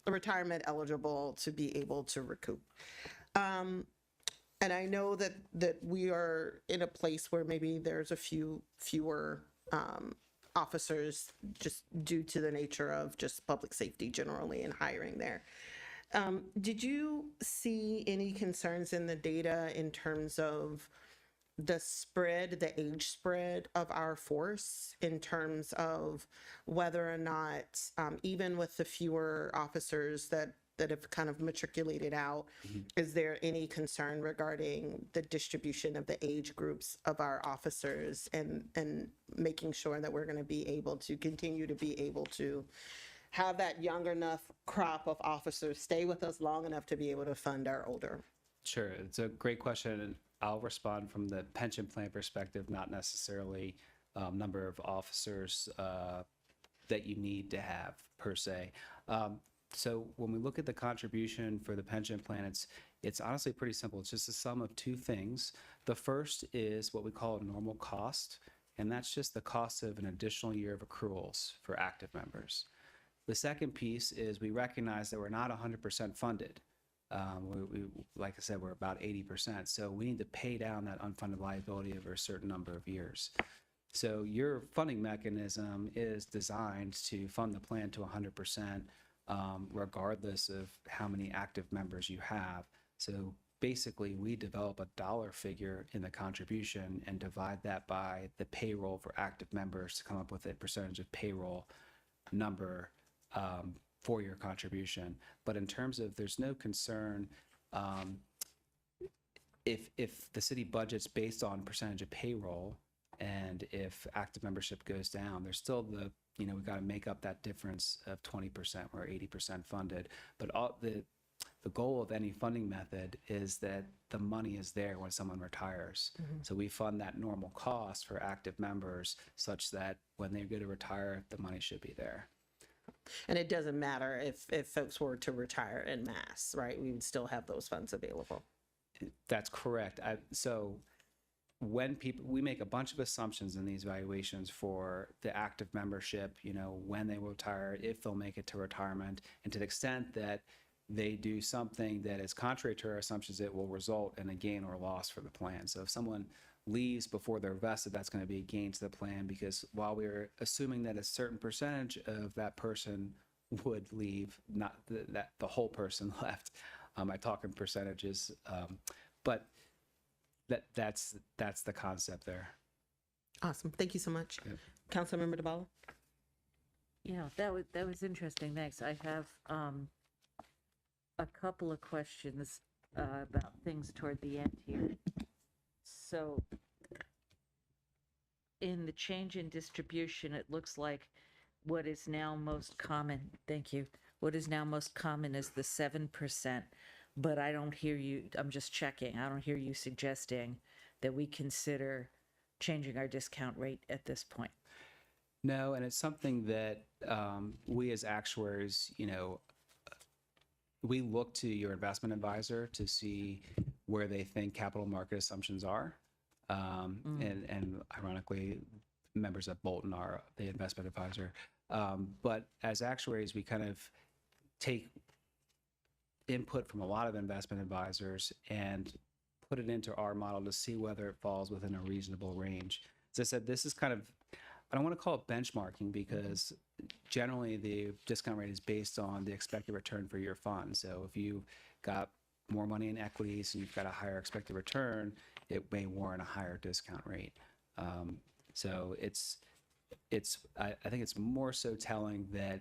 retirement eligible to be able to recoup. And I know that we are in a place where maybe there's a fewer officers just due to the nature of just public safety generally and hiring there. Did you see any concerns in the data in terms of the spread, the age spread of our force, in terms of whether or not, even with the fewer officers that have kind of matriculated out, is there any concern regarding the distribution of the age groups of our officers and making sure that we're going to be able to continue to be able to have that young enough crop of officers stay with us long enough to be able to fund our older? Sure, it's a great question, and I'll respond from the pension plan perspective, not necessarily number of officers that you need to have per se. So when we look at the contribution for the pension plan, it's honestly pretty simple. It's just a sum of two things. The first is what we call a normal cost, and that's just the cost of an additional year of accruals for active members. The second piece is we recognize that we're not 100% funded. Like I said, we're about 80%. So we need to pay down that unfunded liability over a certain number of years. So your funding mechanism is designed to fund the plan to 100%, regardless of how many active members you have. So basically, we develop a dollar figure in the contribution and divide that by the payroll for active members to come up with a percentage of payroll number for your contribution. But in terms of, there's no concern if the city budgets based on percentage of payroll, and if active membership goes down, there's still we've got to make up that difference of 20% or 80% funded. But the goal of any funding method is that the money is there when someone retires. So we fund that normal cost for active members such that when they go to retire, the money should be there. And it doesn't matter if folks were to retire en masse, right? We would still have those funds available. That's correct. So when we make a bunch of assumptions in these valuations for the active membership, when they will retire, if they'll make it to retirement, and to the extent that they do something that is contrary to our assumptions, it will result in a gain or loss for the plan. So if someone leaves before they're vested, that's going to be a gain to the plan, because while we're assuming that a certain percentage of that person would leave, not that the whole person left, I talk in percentages, but that's the concept there. Awesome. Thank you so much. Yep. Councilmember DeBala? Yeah, that was interesting. Thanks. I have a couple of questions about things toward the end here. So in the change in distribution, it looks like what is now most common, thank you, what is now most common is the 7%, but I don't hear you, I'm just checking, I don't hear you suggesting that we consider changing our discount rate at this point. No, and it's something that we as actuaries, we look to your investment advisor to see where they think capital market assumptions are. And ironically, members of Bolton are the investment advisor. But as actuaries, we kind of take input from a lot of investment advisors and put it into our model to see whether it falls within a reasonable range. As I said, this is kind of, I don't want to call it benchmarking, because generally the discount rate is based on the expected return for your fund. So if you've got more money in equities and you've got a higher expected return, it may warrant a higher discount rate. So I think it's more so telling that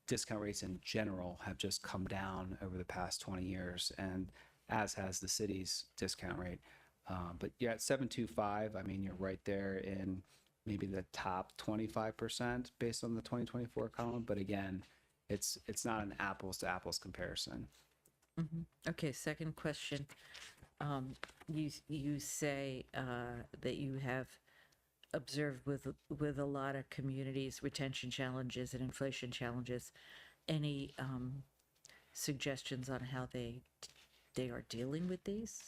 discount rates in general have just come down over the past 20 years, and as has the city's discount rate. But yeah, at 7.25, I mean, you're right there in maybe the top 25% based on the 2024 column. But again, it's not an apples to apples comparison. Okay, second question. You say that you have observed with a lot of communities retention challenges and inflation challenges. Any suggestions on how they are dealing with these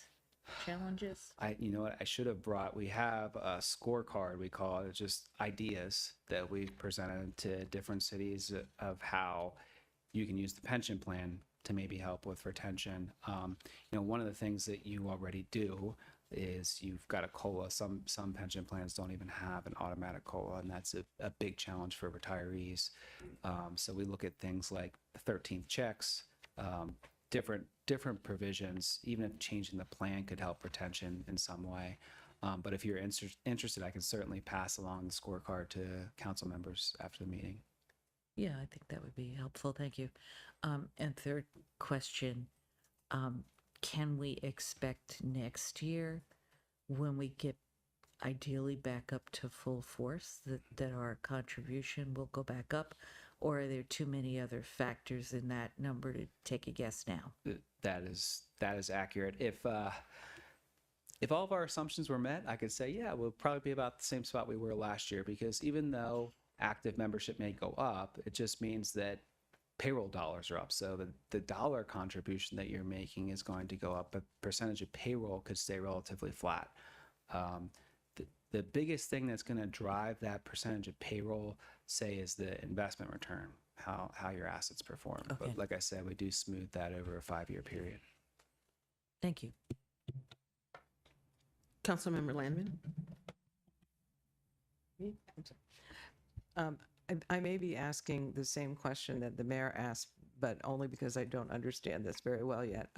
challenges? You know what, I should have brought, we have a scorecard, we call it, just ideas that we've presented to different cities of how you can use the pension plan to maybe help with retention. One of the things that you already do is you've got a COLA. Some pension plans don't even have an automatic COLA, and that's a big challenge for retirees. So we look at things like 13th checks, different provisions, even if changing the plan could help retention in some way. But if you're interested, I can certainly pass along the scorecard to council members after the meeting. Yeah, I think that would be helpful. Thank you. And third question, can we expect next year when we get ideally back up to full force that our contribution will go back up? Or are there too many other factors in that number to take a guess now? That is accurate. If all of our assumptions were met, I could say, yeah, we'll probably be about the same spot we were last year, because even though active membership may go up, it just means that payroll dollars are up. So the dollar contribution that you're making is going to go up, but percentage of payroll could stay relatively flat. The biggest thing that's going to drive that percentage of payroll, say, is the investment return, how your assets perform. Okay. But like I said, we do smooth that over a 5-year period. Thank you. Councilmember Landman? I may be asking the same question that the mayor asked, but only because I don't understand this very well yet.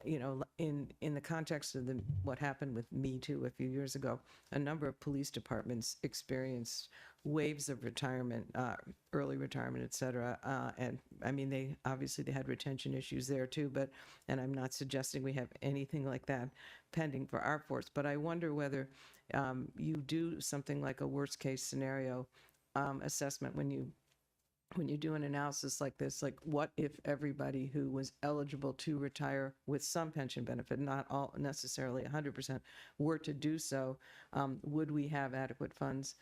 In the context of what happened with Me Too a few years ago, a number of police departments experienced waves of retirement, early retirement, et cetera. And I mean, they had retention issues there too, and I'm not suggesting we have anything like that pending for our force, but I wonder whether you do something like a worst case scenario assessment when you do an analysis like this, like what if everybody who was eligible to retire with some pension benefit, not all necessarily 100%, were to do so, would we have adequate funds,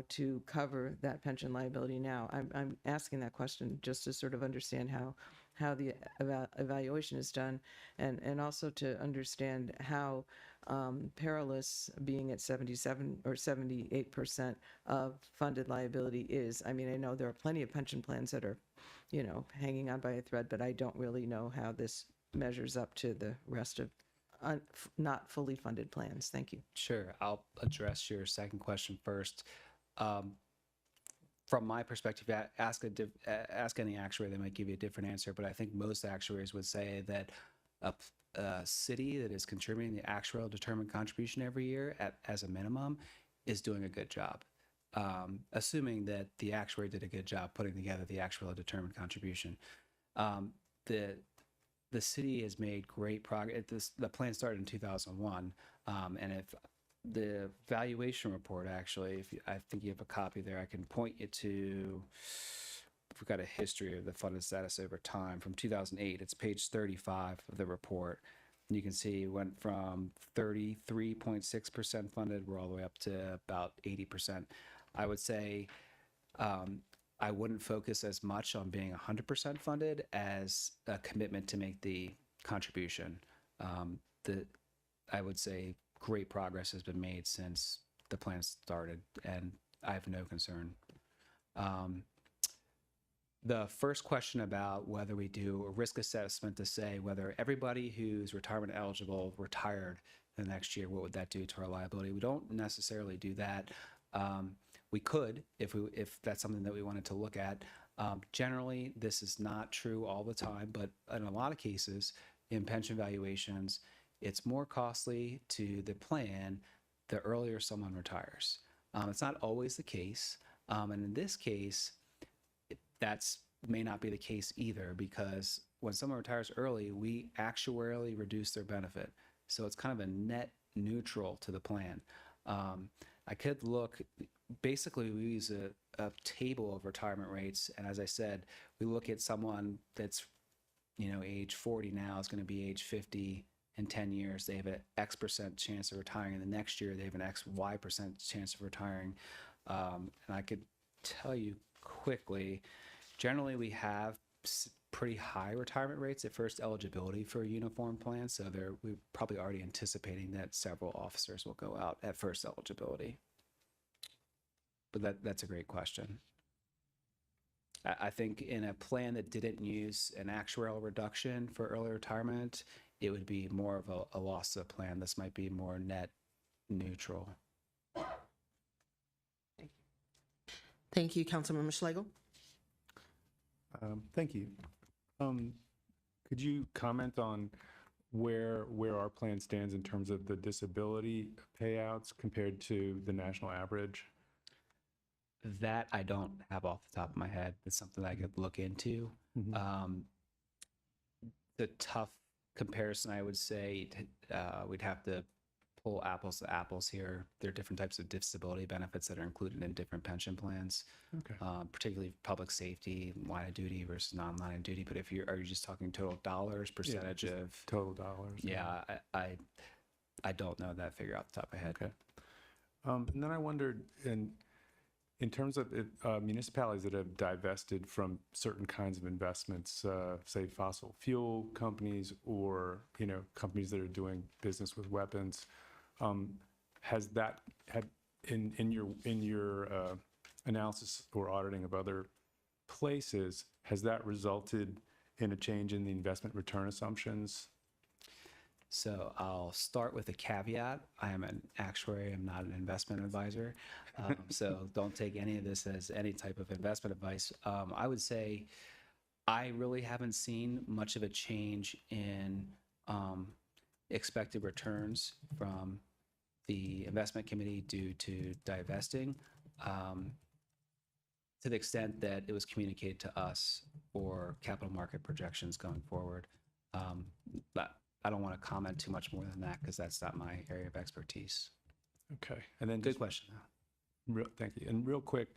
to cover that pension liability now? I'm asking that question just to sort of understand how the evaluation is done, and also to understand how perilous being at 77 or 78% of funded liability is. I mean, I know there are plenty of pension plans that are, hanging on by a thread, but I don't really know how this measures up to the rest of not fully funded plans. Thank you. Sure. I'll address your second question first. From my perspective, ask any actuary, they might give you a different answer, but I think most actuaries would say that a city that is contributing the actuarial determined contribution every year as a minimum is doing a good job. Assuming that the actuary did a good job putting together the actuarial determined contribution. The city has made great progress. The plan started in 2001, and if the valuation report, actually, I think you have a copy there, I can point you to. We've got a history of the funded status over time from 2008. It's page 35 of the report. And you can see it went from 33.6% funded, we're all the way up to about 80%. I would say I wouldn't focus as much on being 100% funded as a commitment to make the contribution. I would say great progress has been made since the plan started, and I have no concern. The first question about whether we do a risk assessment to say whether everybody who's retirement eligible retired the next year, what would that do to our liability? We don't necessarily do that. We could if that's something that we wanted to look at. Generally, this is not true all the time, but in a lot of cases, in pension valuations, it's more costly to the plan the earlier someone retires. It's not always the case. And in this case, that's may not be the case either, because when someone retires early, we actuarially reduce their benefit. So it's kind of a net neutral to the plan. I could look, basically we use a table of retirement rates. And as I said, we look at someone that's, age 40 now is going to be age 50 in 10 years. They have an X% chance of retiring. And the next year they have an XY% chance of retiring. And I could tell you quickly, generally we have pretty high retirement rates at first eligibility for a uniform plan. So we're probably already anticipating that several officers will go out at first eligibility. But that's a great question. I think in a plan that didn't use an actuarial reduction for early retirement, it would be more of a loss to the plan. This might be more net neutral. Thank you, Councilmember Schlegel. Thank you. Could you comment on where our plan stands in terms of the disability payouts compared to the national average? That I don't have off the top of my head. It's something I could look into. The tough comparison, I would say, we'd have to pull apples to apples here. There are different types of disability benefits that are included in different pension plans, particularly public safety, line of duty versus non-line of duty. But if are you just talking total dollars, percentage of total dollars? Yeah, I don't know that figure off the top of my head. Okay. And then I wondered, in terms of municipalities that have divested from certain kinds of investments, say fossil fuel companies or companies that are doing business with weapons, has that in your analysis or auditing of other places, has that resulted in a change in the investment return assumptions? So I'll start with a caveat. I am an actuary. I'm not an investment advisor. So don't take any of this as any type of investment advice. I would say I really haven't seen much of a change in expected returns from the investment committee due to divesting, to the extent that it was communicated to us for capital market projections going forward. But I don't want to comment too much more than that because that's not my area of expertise. Okay. And then Good question. Thank you. And real quick,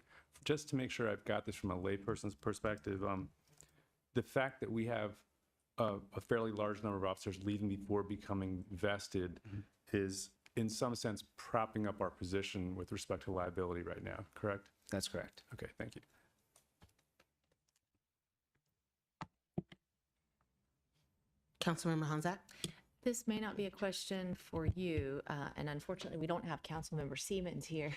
just to make sure I've got this from a layperson's perspective, the fact that we have a fairly large number of officers leaving before becoming vested is, in some sense, propping up our position with respect to liability right now, correct? That's correct. Okay, thank you. Councilmember Hanzak. This may not be a question for you, and unfortunately, we don't have Councilmember Siemens here.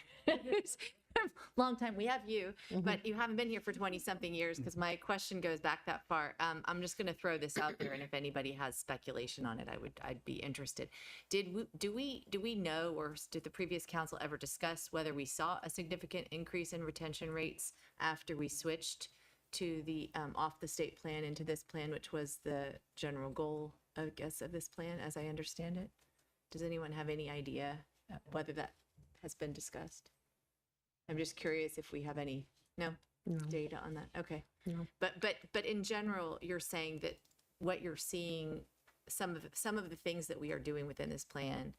Long time. We have you, but you haven't been here for 20-something years because my question goes back that far. I'm just going to throw this out there, and if anybody has speculation on it, I'd be interested. Do we know, or did the previous council ever discuss whether we saw a significant increase in retention rates after we switched to the off the state plan into this plan, which was the general goal, I guess, of this plan, as I understand it? Does anyone have any idea whether that has been discussed? I'm just curious if we have any data on that. Okay. No. But in general, you're saying that what you're seeing, some of the things that we are doing within this plan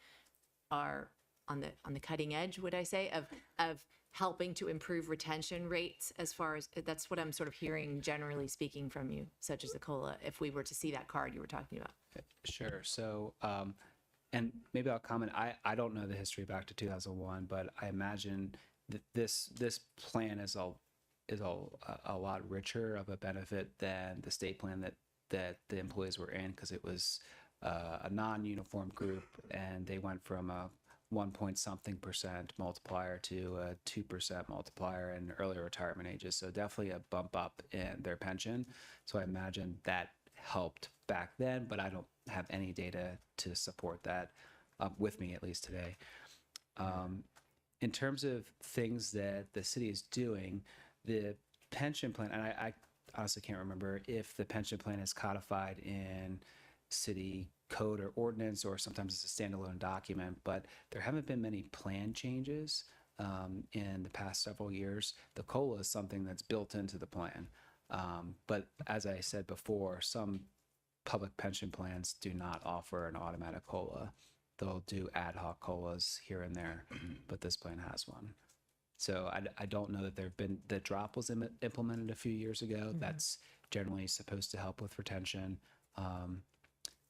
are on the cutting edge, would I say, of helping to improve retention rates, as far as that's what I'm sort of hearing generally speaking from you, such as the COLA, if we were to see that card you were talking about. Sure. So, and maybe I'll comment. I don't know the history back to 2001, but I imagine that this plan is a lot richer of a benefit than the state plan that the employees were in, because it was a non-uniform group, and they went from a 1-point-something% multiplier to a 2% multiplier in early retirement ages. So definitely a bump up in their pension. So I imagine that helped back then, but I don't have any data to support that with me, at least today. In terms of things that the city is doing, the pension plan, and I honestly can't remember if the pension plan is codified in city code or ordinance, or sometimes it's a standalone document, but there haven't been many plan changes in the past several years. The COLA is something that's built into the plan. But as I said before, some public pension plans do not offer an automatic COLA. They'll do ad hoc COLAs here and there, but this plan has one. So I don't know that the drop was implemented a few years ago. That's generally supposed to help with retention.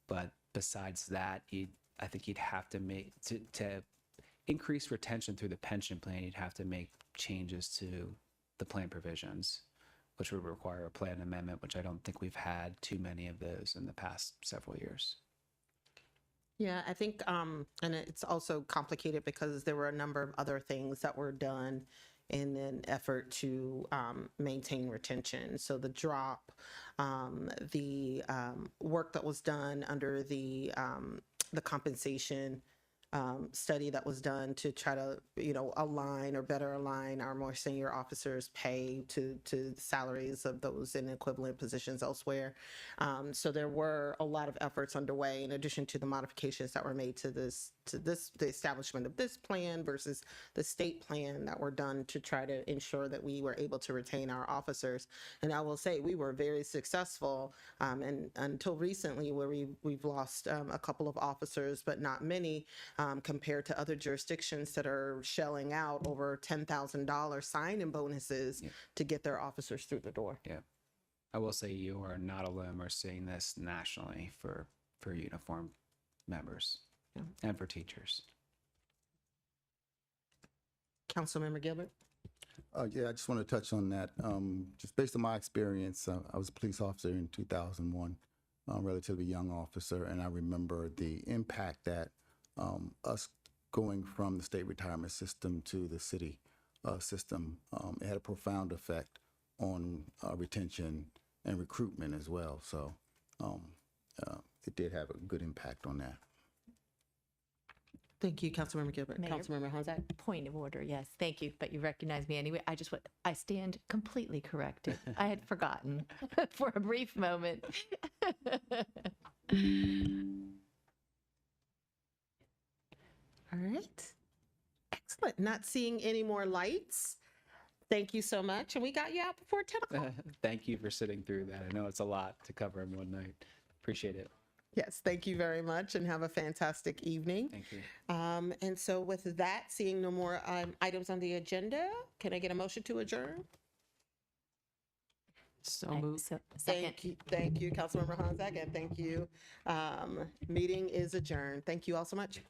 But besides that, I think you'd have to make, to increase retention through the pension plan, you'd have to make changes to the plan provisions, which would require a plan amendment, which I don't think we've had too many of those in the past several years. Yeah, I think, and it's also complicated because there were a number of other things that were done in an effort to maintain retention. So the drop, the work that was done under the compensation study that was done to try to, align or better align our more senior officers' pay to salaries of those in equivalent positions elsewhere. So there were a lot of efforts underway in addition to the modifications that were made to the establishment of this plan versus the state plan that were done to try to ensure that we were able to retain our officers. And I will say we were very successful, and until recently where we've lost a couple of officers, but not many, compared to other jurisdictions that are shelling out over $10,000 sign-in bonuses to get their officers through the door. Yeah. I will say you are not alone. We're seeing this nationally for uniform members and for teachers. Councilmember Gilbert? Yeah, I just want to touch on that. Just based on my experience, I was a police officer in 2001, relatively young officer, and I remember the impact that us going from the state retirement system to the city system, it had a profound effect on retention and recruitment as well. So it did have a good impact on that. Thank you, Councilmember Gilbert. Mayor? Councilmember Honzak? Point of order, yes. Thank you, but you recognize me anyway. I stand completely corrected. I had forgotten for a brief moment. All right. Excellent. Not seeing any more lights. Thank you so much. And we got you out before 10 o'clock. Thank you for sitting through that. I know it's a lot to cover in one night. Appreciate it. Yes, thank you very much and have a fantastic evening. Thank you. And so with that, seeing no more items on the agenda, can I get a motion to adjourn? So moved. Second. Thank you, Councilmember Honzak, and thank you. Meeting is adjourned. Thank you all so much.